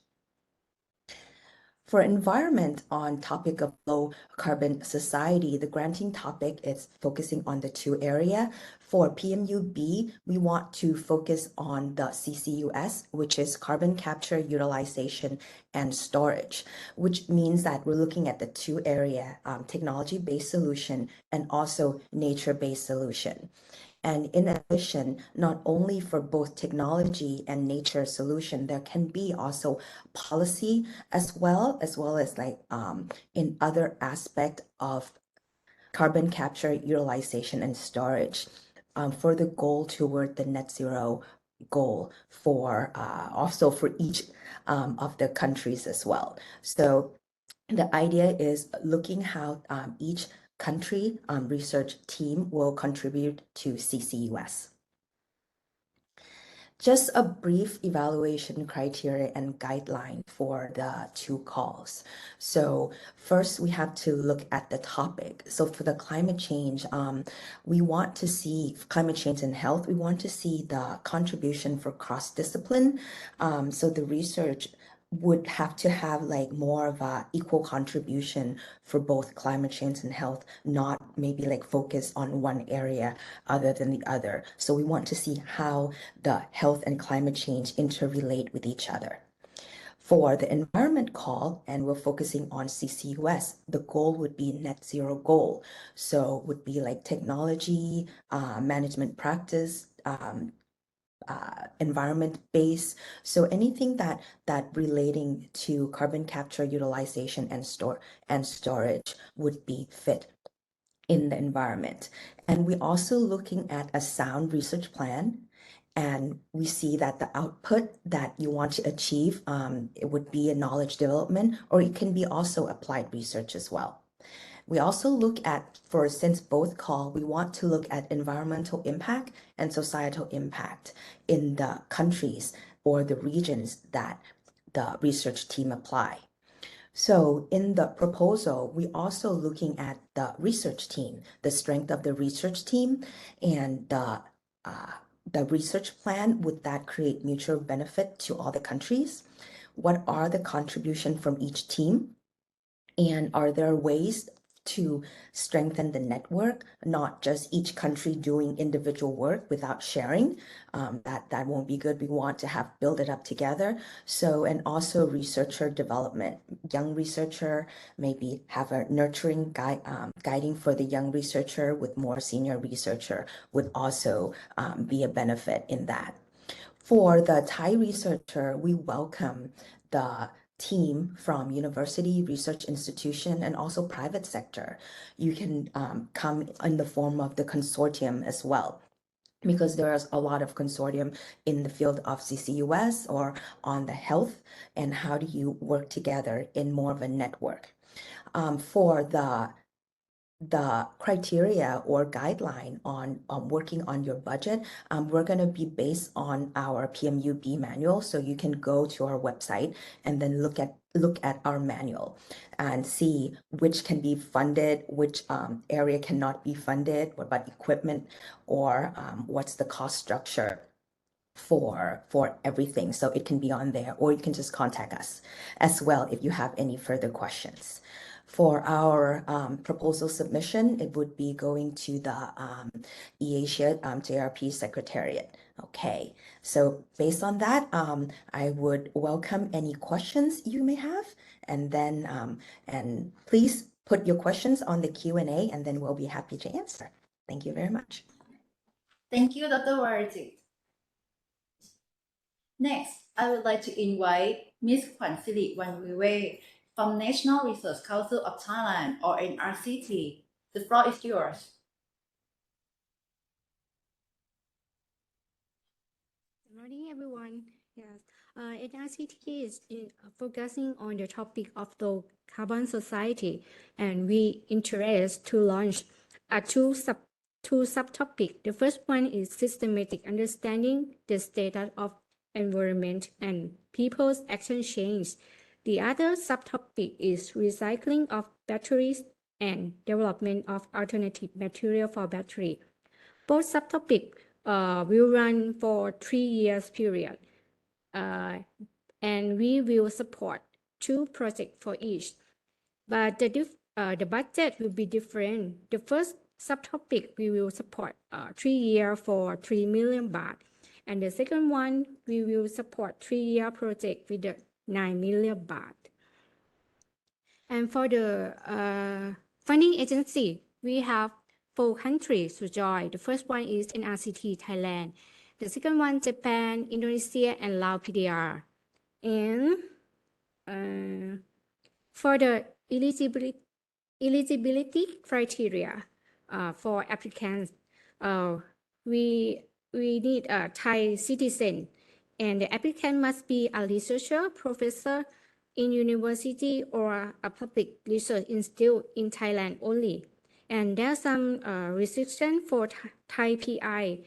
For environment on topic of low carbon society, the granting topic is focusing on the 2 area. For PMUB, we want to focus on the CCUS, which is carbon capture, utilization, and storage, which means that we're looking at the 2 area, technology-based solution and also nature-based solution. And in addition, not only for both technology and nature solution, there can be also policy as well as like in other aspect of carbon capture, utilization, and storage for the goal toward the net zero goal for also for each of the countries as well. So the idea is looking how each country research team will contribute to CCUS. Just a brief evaluation criteria and guideline for the 2 calls. So first we have to look at the topic. So for the climate change, we want to see climate change and health. We want to see the contribution for cross-discipline. So the research would have to have like more of a equal contribution for both climate change and health, not maybe like focus on one area other than the other. So we want to see how the health and climate change interrelate with each other. For the environment call, and we're focusing on CCUS, the goal would be net zero goal. So would be like technology, management practice, environment base. So anything that relating to carbon capture, utilization, and storage would be fit in the environment. And we're also looking at a sound research plan and we see that the output that you want to achieve, it would be a knowledge development, or it can be also applied research as well. We also look at, since both call, we want to look at environmental impact and societal impact in the countries or the regions that the research team apply. So in the proposal, we also looking at the research team, the strength of the research team, and the research plan, would that create mutual benefit to all the countries? What are the contribution from each team? And are there ways to strengthen the network, not just each country doing individual work without sharing? That won't be good. We want to build it up together. So, and also researcher development. Young researcher, maybe have a nurturing guiding for the young researcher with more senior researcher would also be a benefit in that. For the Thai researcher, we welcome the team from university, research institution, and also private sector. You can come in the form of the consortium as well, because there's a lot of consortium in the field of CCUS or on the health, and how do you work together in more of a network. For the criteria or guideline on working on your budget, we're going to be based on our PMUB manual. So you can go to our website and then look at our manual and see which can be funded, which area cannot be funded, what about equipment, or what's the cost structure for everything. So it can be on there, or you can just contact us as well if you have any further questions. For our proposal submission, it would be going to the eAsia JRP Secretariat. Okay, so based on that, I would welcome any questions you may have, and then and please put your questions on the Q&A, and then we'll be happy to answer. Thank you very much. Thank you, Dr. Warajit. Next, I would like to invite Ms. Kwansiri Wanwiwe from National Research Council of Thailand, or NRCT. The floor is yours. Good morning, everyone. Yes, NRCT is focusing on the topic of the carbon society, and we interest to launch two subtopics. The first one is systematic understanding the status of environment and people's action change. The other subtopic is recycling of batteries and development of alternative material for battery. Both subtopics will run for 3 years period, and we will support 2 projects for each. But the budget will be different. The first subtopic we will support 3 years for 3 million baht, and the second one we will support 3-year project with the 9 million baht. And for the funding agency, we have 4 countries to join. The first one is NRCT Thailand. The second one, Japan, Indonesia, and Laos PDR. And for the eligibility criteria for applicants, we need a Thai citizen, and the applicant must be a researcher, professor in university, or a public research institute in Thailand only. And there's some restriction for Thai PI.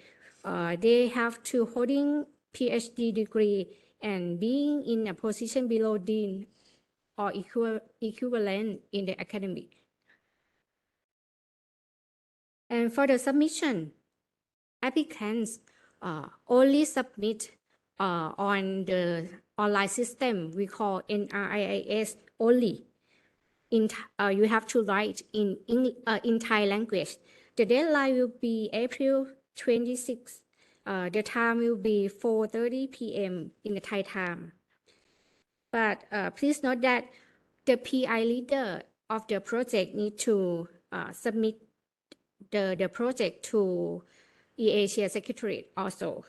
They have to holding PhD degree and being in a position below dean or equivalent in the academic. And for the submission, applicants only submit on the online system we call NRIIS only. You have to write in Thai language. The deadline will be April 26. The time will be 4:30 p.m. in the Thai time. But please note that the PI leader of the project need to submit the project to eAsia Secretariat also.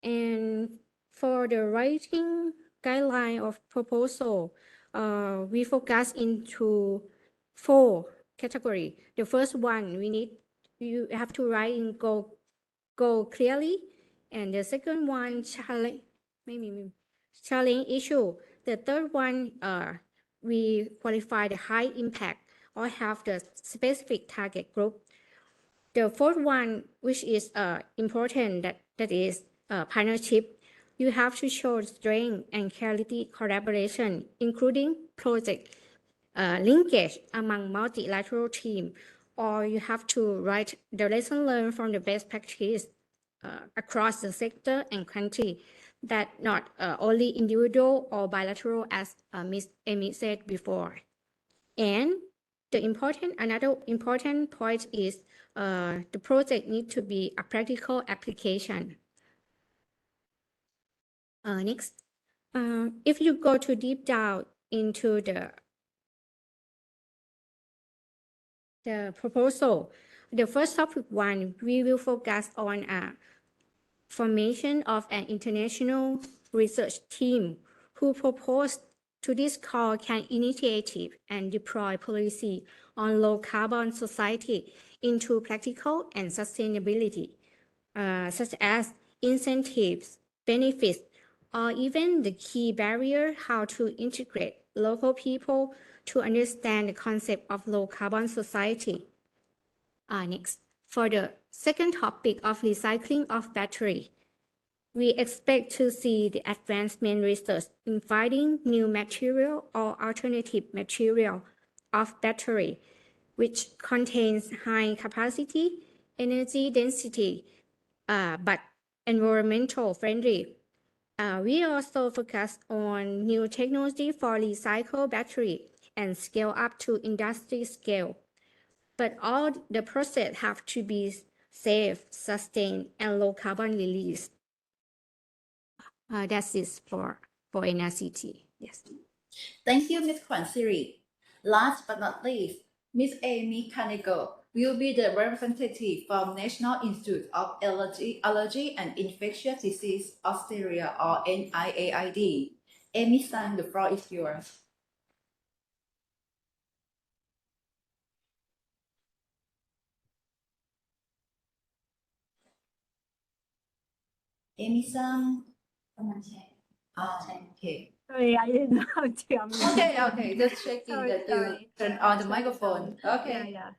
And for the writing guideline of proposal, we focus into 4 categories. The first one, you have to write in goal clearly. And the second one, challenge issue. The third one, we qualify the high impact or have the specific target group. The fourth one, which is important, that is partnership. You have to show strength and quality collaboration, including project linkage among multilateral team, or you have to write the lesson learned from the best practice across the sector and country, that not only individual or bilateral, as Ms. Amy said before. And another important point is the project needs to be a practical application. Next, if you go to deep down into the proposal, the first topic one, we will focus on formation of an international research team who propose to this call can initiative and deploy policy on low carbon society into practical and sustainability, such as incentives, benefits, or even the key barrier how to integrate local people to understand the concept of low carbon society. Next, for the second topic of recycling of battery, we expect to see the advancement research in finding new material or alternative material of battery, which contains high capacity, energy density, but environmental friendly. We also focus on new technology for recycled battery and scale up to industry scale. But all the process have to be safe, sustained, and low carbon release. That's it for NRCT. Yes. Thank you, Ms. Kwansiri. Last but not least, Ms. Amy Kanigo will be the representative from National Institute of Allergy and Infectious Disease Australia, or NIAID. Amy-san, the floor is yours. Amy-san, okay. Sorry, I didn't know how to unmute. Okay, just checking that you turn on the microphone. Okay. Yeah.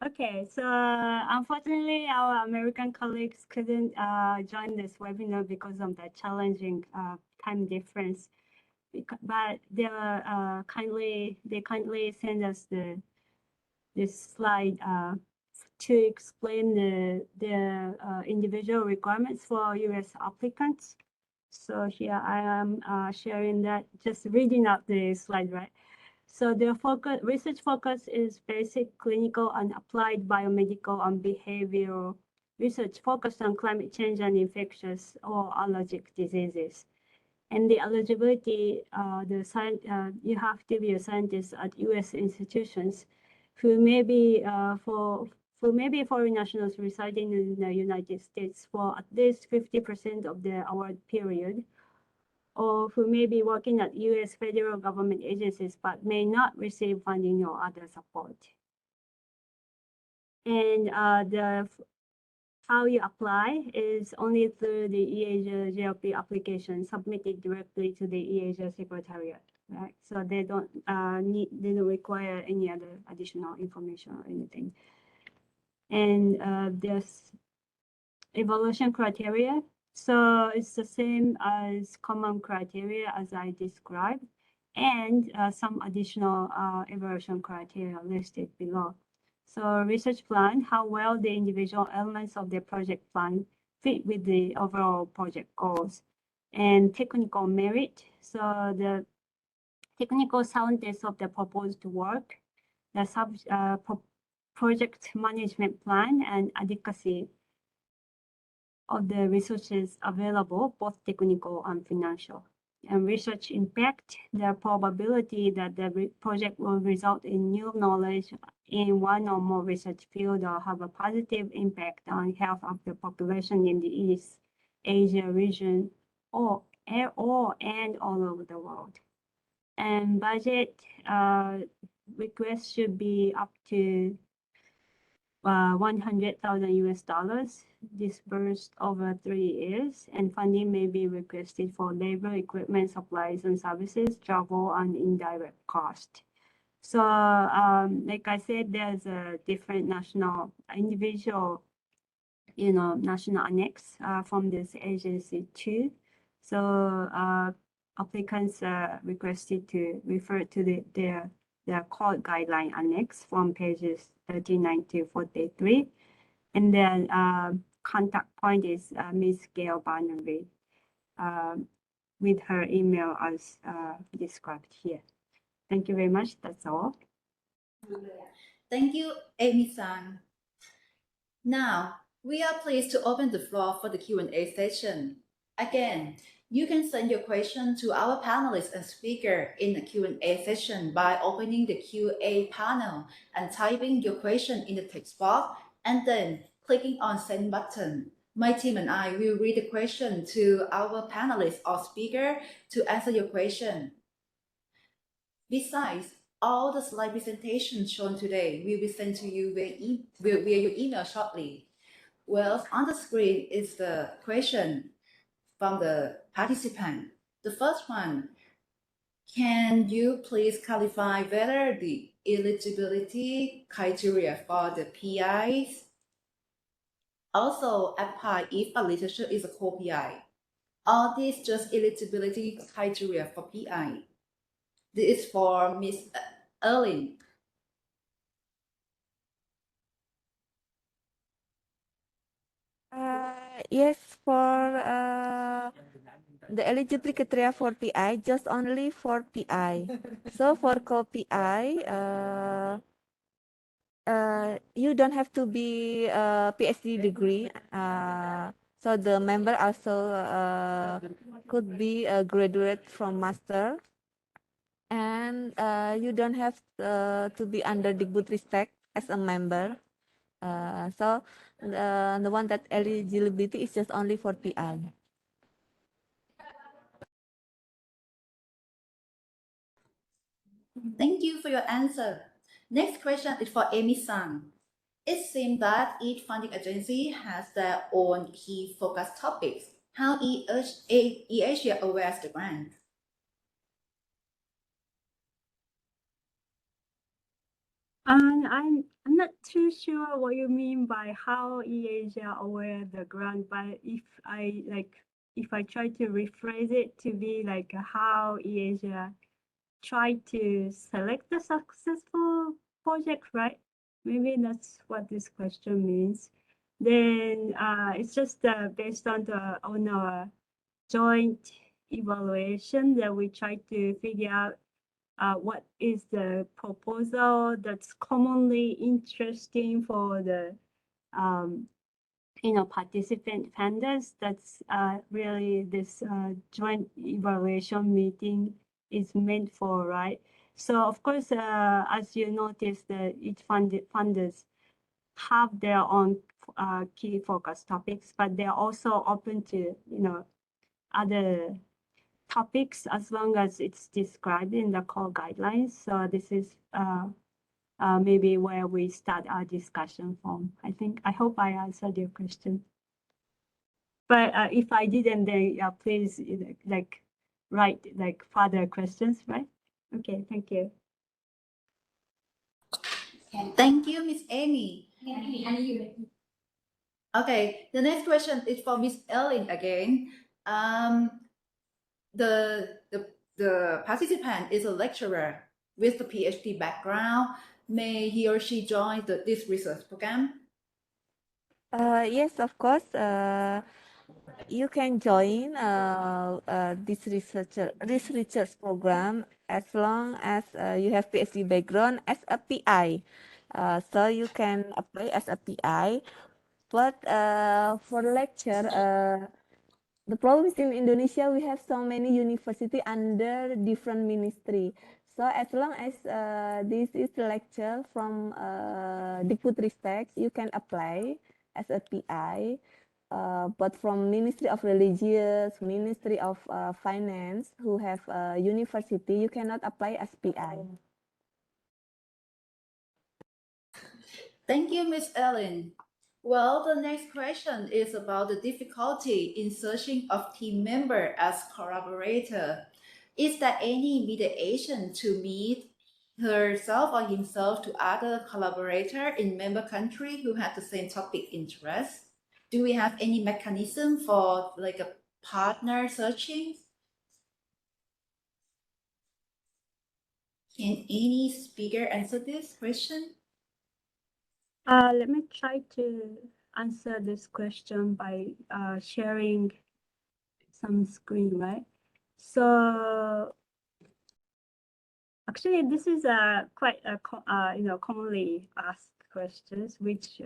Okay, so unfortunately, our American colleagues couldn't join this webinar because of the challenging time difference. But they kindly send us this slide to explain the individual requirements for U.S. applicants. So here I am sharing that, just reading out the slide, right? So the research focus is basic clinical and applied biomedical and behavioral research focused on climate change and infectious or allergic diseases. And the eligibility, you have to be a scientist at U.S. institutions who may be foreign nationals residing in the United States for at least 50% of the award period, or who may be working at U.S. federal government agencies but may not receive funding or other support. And how you apply is only through the EASA GLP application submitted directly to the EASA Secretariat, right? So they don't require any other additional information or anything. And there's evaluation criteria. So it's the same as common criteria as I described, and some additional evaluation criteria listed below. So research plan, how well the individual elements of the project plan fit with the overall project goals. And technical merit, so the technical soundness of the proposed work, the project management plan, and adequacy of the resources available, both technical and financial. And research impact, the probability that the project will result in new knowledge in one or more research field or have a positive impact on health of the population in the East Asia region or and all over the world. And budget requests should be up to $100,000 US disbursed over 3 years, and funding may be requested for labor, equipment, supplies, and services, travel, and indirect cost. So, like I said, there's a different national individual, national annex from this agency too. So applicants are requested to refer to their core guideline annex from pages 39 to 43. And then contact point is Ms. Gail Barnaby with her email as described here. Thank you very much. That's all. Thank you, Amy-san. Now, we are pleased to open the floor for the Q&A session. Again, you can send your question to our panelists and speaker in the Q&A session by opening the QA panel and typing your question in the text box and then clicking on send button. My team and I will read the question to our panelists or speaker to answer your question. Besides, all the slide presentations shown today will be sent to you via your email shortly. Well, on the screen is the question from the participant. The first one, can you please clarify whether the eligibility criteria for the PIs also apply if a literature is a co-PI? Or this just eligibility criteria for PI? This is for Ms. Erling. Yes, for the eligibility criteria for PI, just only for PI. So for co-PI, you don't have to be a PhD degree. So the member also could be a graduate from master, and you don't have to be under Digbud as a member. So the one that eligibility is just only for PI. Thank you for your answer. Next question is for Amy-san. It seems that each funding agency has their own key focus topics. How eAsia awares the grant? I'm not too sure what you mean by how eAsia aware the grant, but if I try to rephrase it to be like how eAsia try to select the successful project, right? Maybe that's what this question means. Then it's just based on our joint evaluation that we try to figure out what is the proposal that's commonly interesting for the participant funders. That's really this joint evaluation meeting is meant for, right? So of course, as you notice, that each funders have their own key focus topics, but they're also open to other topics as long as it's described in the core guidelines. So this is maybe where we start our discussion from. I hope I answered your question. But if I didn't, then please write further questions, right? Okay, thank you. Thank you, Miss Amy. Okay, the next question is for Miss Ellen again. The participant is a lecturer with a PhD background. May he or she join this research program? Yes, of course. You can join this research program as long as you have PhD background as a PI. So you can apply as a PI. But for lecture, the problem is in Indonesia we have so many university under different ministry. So as long as this is lecture from Dikbudristek, you can apply as a PI. But from Ministry of Religious, Ministry of Finance, who have university, you cannot apply as PI. Thank you, Ms. Ellen. Well, the next question is about the difficulty in searching of team member as collaborator. Is there any mediation to meet herself or himself to other collaborator in member country who have the same topic interest? Do we have any mechanism for like a partner searching? Can any speaker answer this question? Let me try to answer this question by sharing some screen, right? So actually, this is a quite a commonly asked questions, which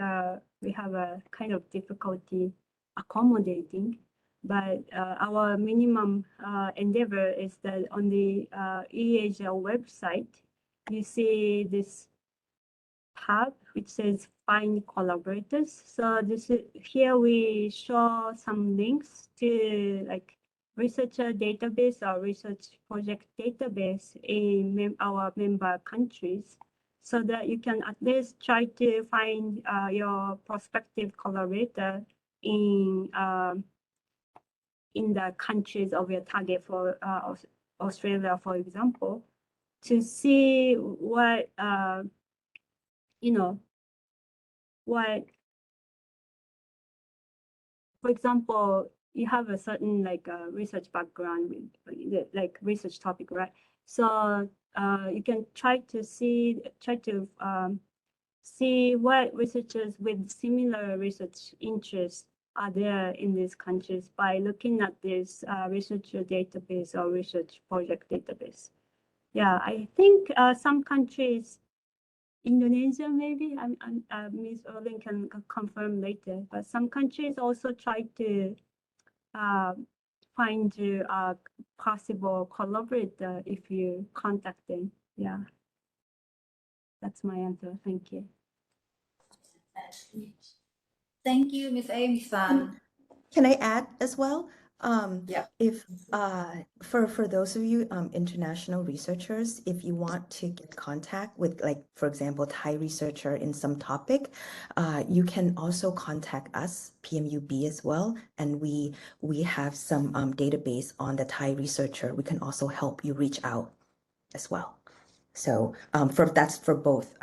we have a kind of difficulty accommodating. But our minimum endeavor is that on the eAsia website, you see this tab which says find collaborators. So this is here we show some links to like researcher database or research project database in our member countries, so that you can at least try to find your prospective collaborator in the countries of your target. For Australia, for example, to see what what, for example, you have a certain like research background with like research topic, right? So you can try to see what researchers with similar research interests are there in these countries by looking at this researcher database or research project database. Yeah, I think some countries, Indonesia maybe, Ms. Erling can confirm later, but some countries also try to find a possible collaborator if you contact them. Yeah, that's my answer. Thank you. Thank you, Ms. Amy-san. Can I add as well? Yeah. If for those of you international researchers, if you want to get contact with, like, for example, Thai researcher in some topic, you can also contact us, PMUB, as well, and we have some database on the Thai researcher. We can also help you reach out as well. So that's for both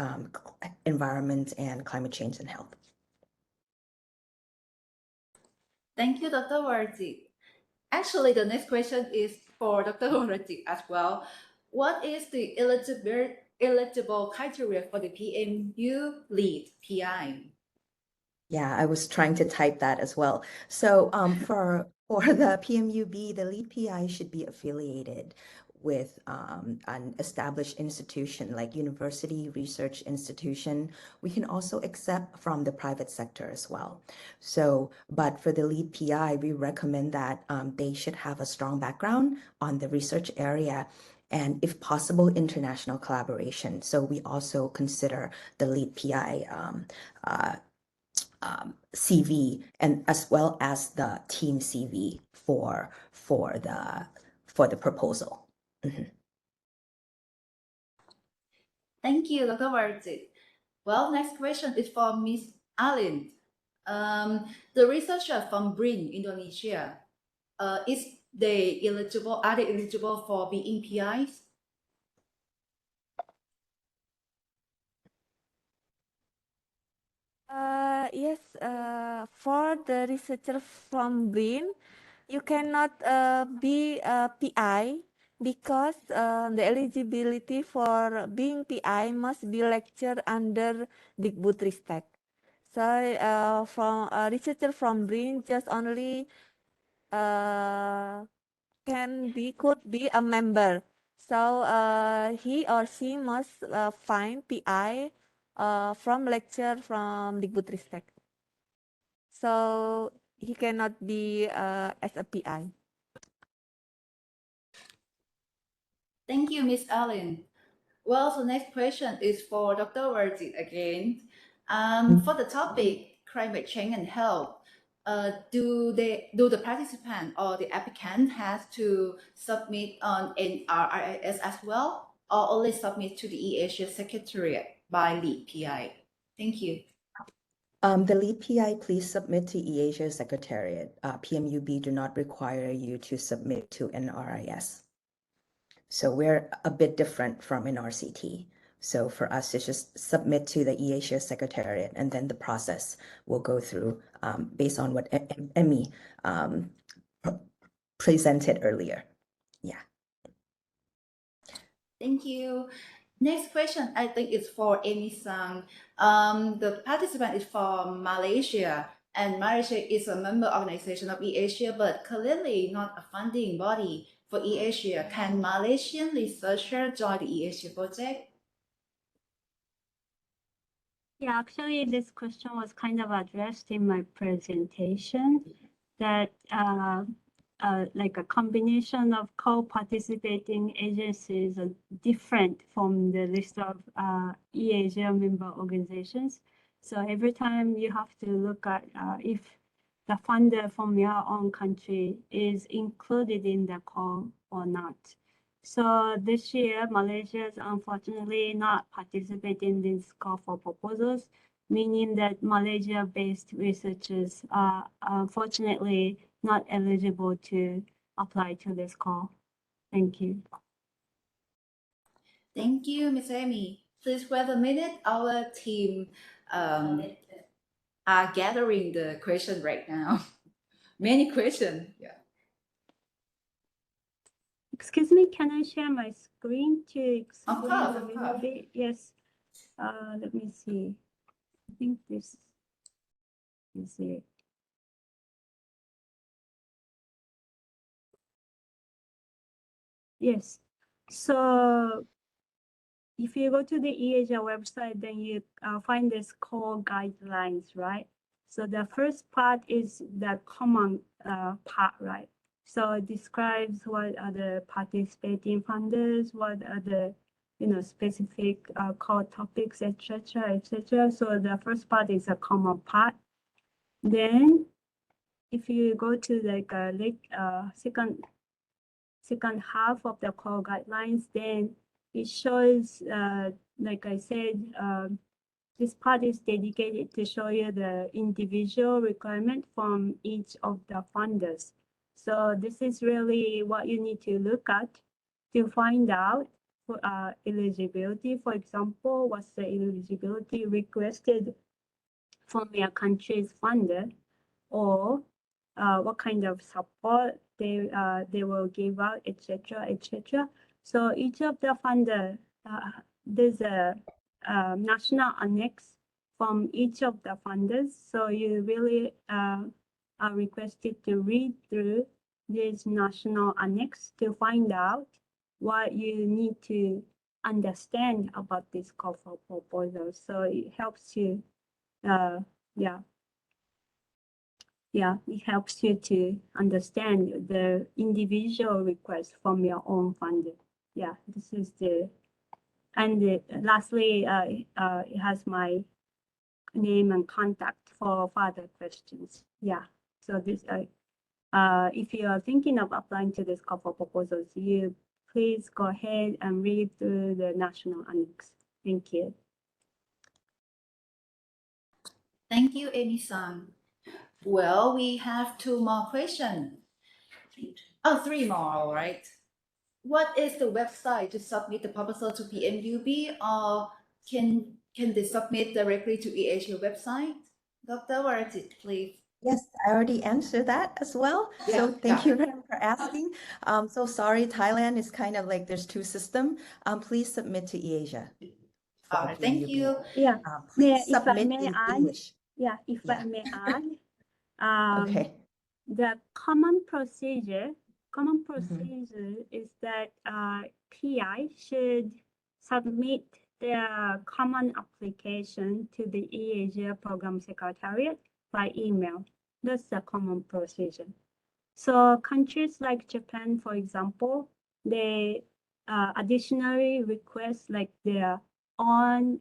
environment and climate change and health. Thank you, Dr. Warji. Actually, the next question is for Dr. Warji as well. What is the eligible criteria for the PMU lead PI? Yeah, I was trying to type that as well. So for the PMUB, the lead PI should be affiliated with an established institution like university, research institution. We can also accept from the private sector as well. So, but for the lead PI, we recommend that they should have a strong background on the research area, and if possible, international collaboration. So we also consider the lead PI CV, and as well as the team CV for the proposal. Thank you, Dr. Warji. Well, next question is for Ms. Alin. The researcher from BRIN, Indonesia, are they eligible for being PIs? Yes, for the researcher from BRIN, you cannot be a PI because the eligibility for being PI must be lectured under Digbud-Ristek. So from a researcher from BRIN just only could be a member. So he or she must find PI from lecture from Digbud-Ristek. So he cannot be as a PI. Thank you, Ms. Allen. Well, the next question is for Dr. Warji again. For the topic climate change and health, do the participant or the applicant has to submit on NRIS as well, or only submit to the eAsia Secretariat by lead PI? Thank you. The lead PI, please submit to eAsia Secretariat. PMUB do not require you to submit to NRIS. So we're a bit different from an RCT. So for us, it's just submit to the eAsia Secretariat, and then the process will go through based on what Emmy presented earlier. Yeah. Thank you. Next question, I think it's for Amy-san. The participant is from Malaysia, and Malaysia is a member organization of eAsia, but clearly not a funding body for eAsia. Can Malaysian researchers join the eAsia project? Yeah, actually, this question was kind of addressed in my presentation, that like a combination of co-participating agencies are different from the list of eAsia member organizations. So every time you have to look at if the funder from your own country is included in the call or not. So this year, Malaysia is unfortunately not participating in this call for proposals, meaning that Malaysia-based researchers are unfortunately not eligible to apply to this call. Thank you. Thank you, Ms. Amy. Please wait a minute. Our team are gathering the question right now. Many questions. Yeah. Excuse me, can I share my screen to explain Of course, a of little course. bit? Yes. Let me see. I think this is it. Yes. So if you go to the eAsia website, then you find this core guidelines, right? So the first part is the common part, right? So it describes what are the participating funders, what are the specific core topics, etc., etc. So the first part is a common part. Then, if you go to like second half of the core guidelines, then it shows, like I said, this part is dedicated to show you the individual requirement from each of the funders. So this is really what you need to look at to find out for eligibility. For example, what's the eligibility requested from your country's funder, or what kind of support they will give out, etc., etc. So each of the funder, there's a national annex from each of the funders. So you really are requested to read through this national annex to find out what you need to understand about this call for proposal. So it helps you, it helps you to understand the individual request from your own funder. Yeah, this is lastly, it has my name and contact for further questions. Yeah, so this, if you are thinking of applying to this call for proposals, you please go ahead and read through the national annex. Thank you. Thank you, Amy-san. Well, we have 2 more questions. Oh, 3 more, all right. What is the website to submit the proposal to PMUB, or can they submit directly to eAsia website? Dr. Waratit, please. Yes, I already answered that as well. Yeah, So thank yeah. you for asking. So sorry, Thailand is kind of like there's 2 systems. Please submit to eAsia. All right, thank you. Yeah, Please if I submit may in add, English. if I may add, Okay. the common procedure is that PI should submit their common application to the eAsia Program Secretariat by email. That's the common procedure. So countries like Japan, for example, they additionally request like their own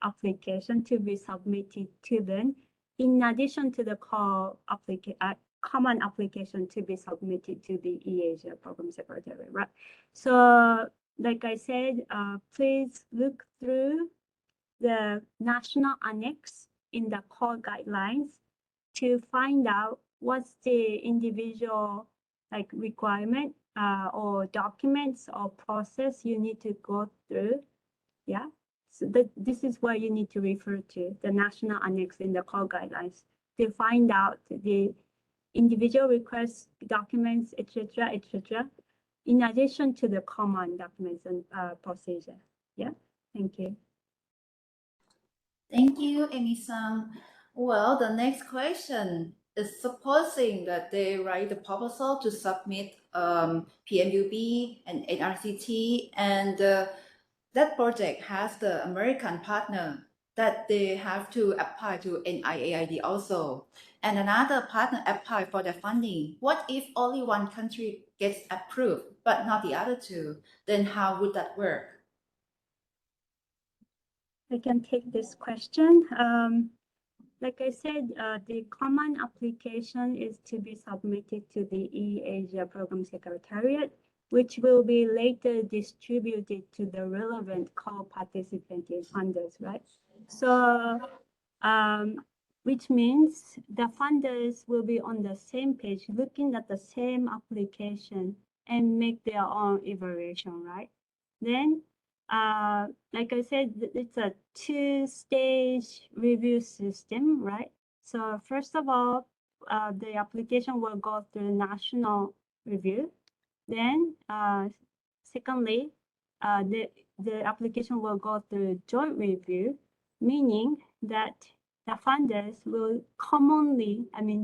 application to be submitted to them, in addition to the common application to be submitted to the eAsia Program Secretariat, right? So like I said, please look through the national annex in the core guidelines to find out what's the individual like requirement or documents or process you need to go through. Yeah. So this is where you need to refer to the national annex in the core guidelines to find out the individual requests, documents, etc., in addition to the common documents and procedure. Yeah, thank you. Thank you, Amy-san. Well, the next question is supposing that they write the proposal to submit PMUB and NRCT, and that project has the American partner that they have to apply to NIAID also. And another partner apply for the funding. What if only one country gets approved, but not the other two? Then how would that work? I can take this question. Like I said, the common application is to be submitted to the eAsia Program Secretariat, which will be later distributed to the relevant co-participating funders, right? So, which means the funders will be on the same page, looking at the same application and make their own evaluation, right? Then, like I said, it's a two-stage review system, right? So first of all, the application will go through national review. Then, secondly, the application will go through joint review, meaning that the funders will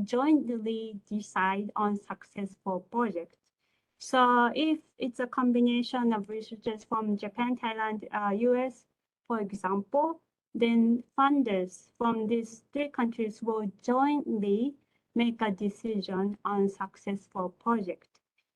jointly decide on successful projects. So if it's a combination of researchers from Japan, Thailand, US, for example, then funders from these three countries will jointly make a decision on successful project.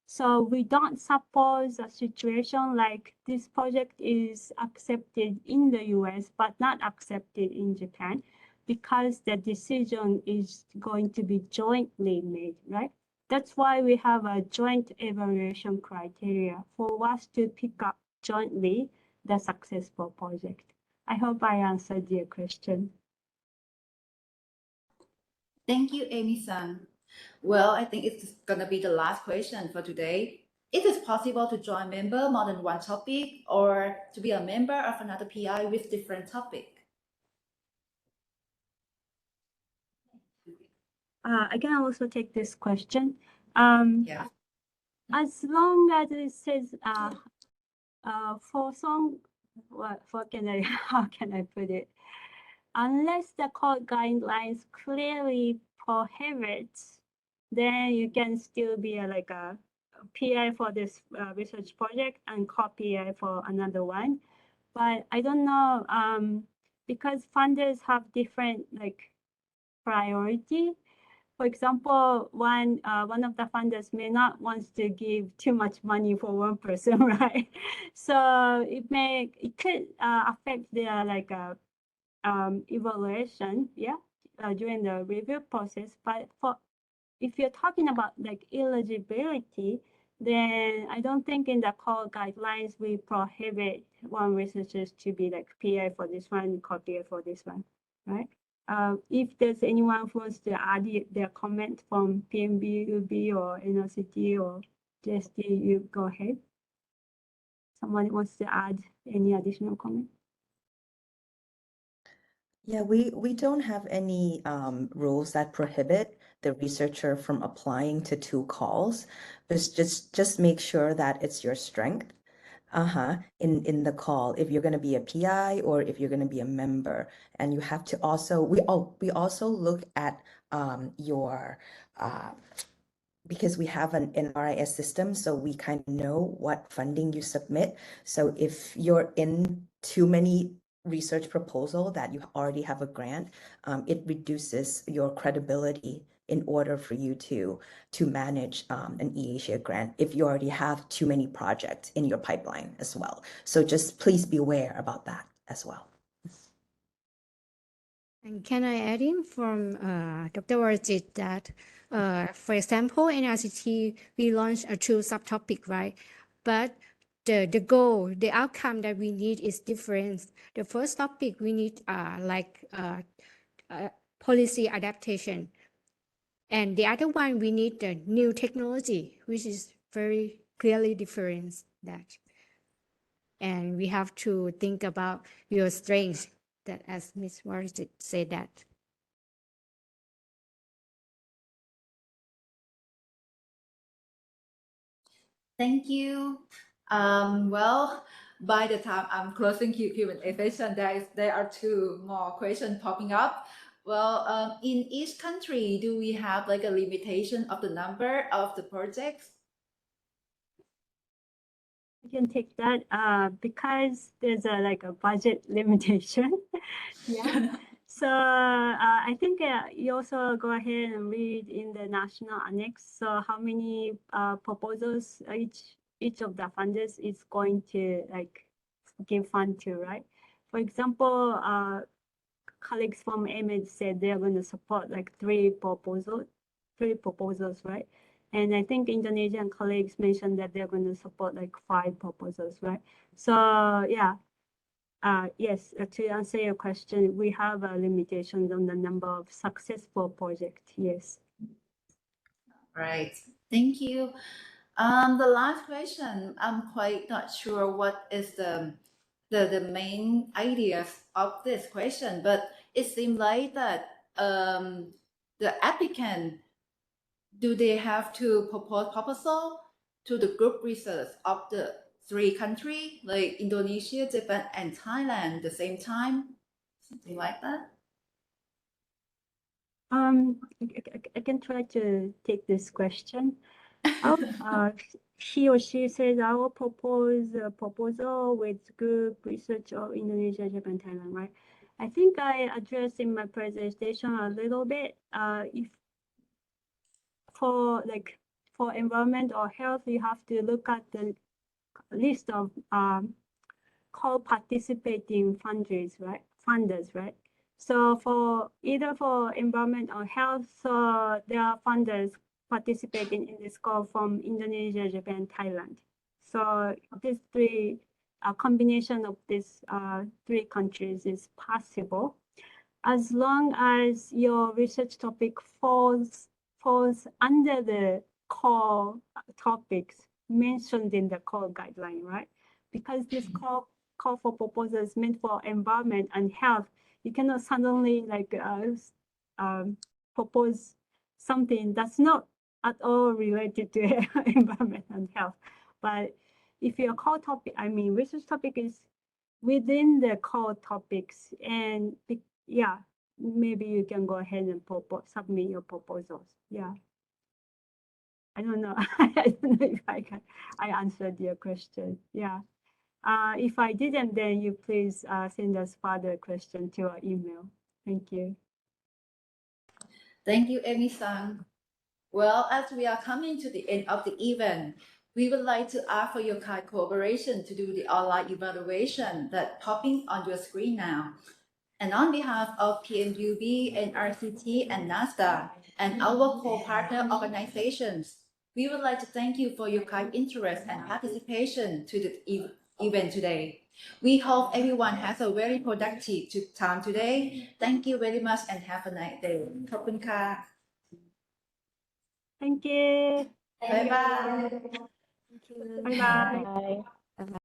So we don't suppose a situation like this project is accepted in the US, but not accepted in Japan, because the decision is going to be jointly made, right? That's why we have a joint evaluation criteria for us to pick up jointly the successful project. I hope I answered your question. Thank you, Amy-san. Well, I think it's gonna be the last question for today. Is it possible to join member more than one topic or to be a member of another PI with different topic? I can also take this question. Yeah. As long as it says how can I put it? Unless the code guidelines clearly prohibits, then you can still be like a PI for this research project and co-PI for another one. But I don't know, because funders have different like priority. For example, one of the funders may not want to give too much money for one person, right? So it could affect their like evaluation, yeah, during the review process. But if you're talking about like eligibility, then I don't think in the core guidelines we prohibit one researchers to be like PI for this one, co-PI for this one, right? If there's anyone who wants to add their comment from PMBUB or NLCT or JST, you go ahead. Someone wants to add any additional comment? Yeah, we don't have any rules that prohibit the researcher from applying to two calls. But just make sure that it's your strength in the call, if you're going to be a PI or if you're going to be a member. And you have to also, we also look at your because we have an NRIS system, so we kind of know what funding you submit. So if you're in too many research proposal that you already have a grant, it reduces your credibility in order for you to manage an eAsia grant if you already have too many projects in your pipeline as well. So just please be aware about that as well. And can I add in from Dr. Warjit that, for example, in RCT, we launched a true subtopic, right? But the goal, the outcome that we need is different. The first topic we need policy adaptation. And the other one, we need the new technology, which is very clearly different that. And we have to think about your strengths, that as Ms. Morris said that. Thank you. Well, by the time I'm closing Q&A session, there are two more questions popping up. Well, in each country, do we have like a limitation of the number of the projects? I can take that because there's like a budget limitation. Yeah. So I think you also go ahead and read in the national annex. So how many proposals each of the funders is going to like give fund to, right? For example, colleagues from AMED said they're going to support like three proposals, right? And I think Indonesian colleagues mentioned that they're going to support like 5 proposals, right? So yeah, yes, to answer your question, we have limitations on the number of successful projects, yes. Right, thank you. The last question, I'm quite not sure what is the main ideas of this question, but it seems like that the applicant, do they have to propose proposal to the group research of the 3 countries, like Indonesia, Japan, and Thailand at the same time? Something like that? I can try to take this question. He or she says, I will propose a proposal with group research of Indonesia, Japan, Thailand, right? I think I addressed in my presentation a little bit. If for environment or health, you have to look at the list of co-participating funders, right? So for either for environment or health, so there are funders participating in this call from Indonesia, Japan, Thailand. So these 3, a combination of these 3 countries is possible, as long as your research topic falls under the core topics mentioned in the core guideline, right? Because this call for proposals meant for environment and health, you cannot suddenly like propose something that's not at all related to environment and health. But if your core topic, research topic is within the core topics, and yeah, maybe you can go ahead and submit your proposals. Yeah. I don't know. I don't know if I answered your question. Yeah. If I didn't, then you please send us further question to our email. Thank you. Thank you, Amy-san. Well, as we are coming to the end of the event, we would like to ask for your kind cooperation to do the online evaluation that's popping on your screen now. And on behalf of PMUB, NRCT, and NASDA, and our co-partner organizations, we would like to thank you for your kind interest and participation to the event today. We hope everyone has a very productive time today. Thank you very much and have a nice day. ขอบคุณค่ะ Thank you. Bye bye. Thank you. Bye bye. Bye.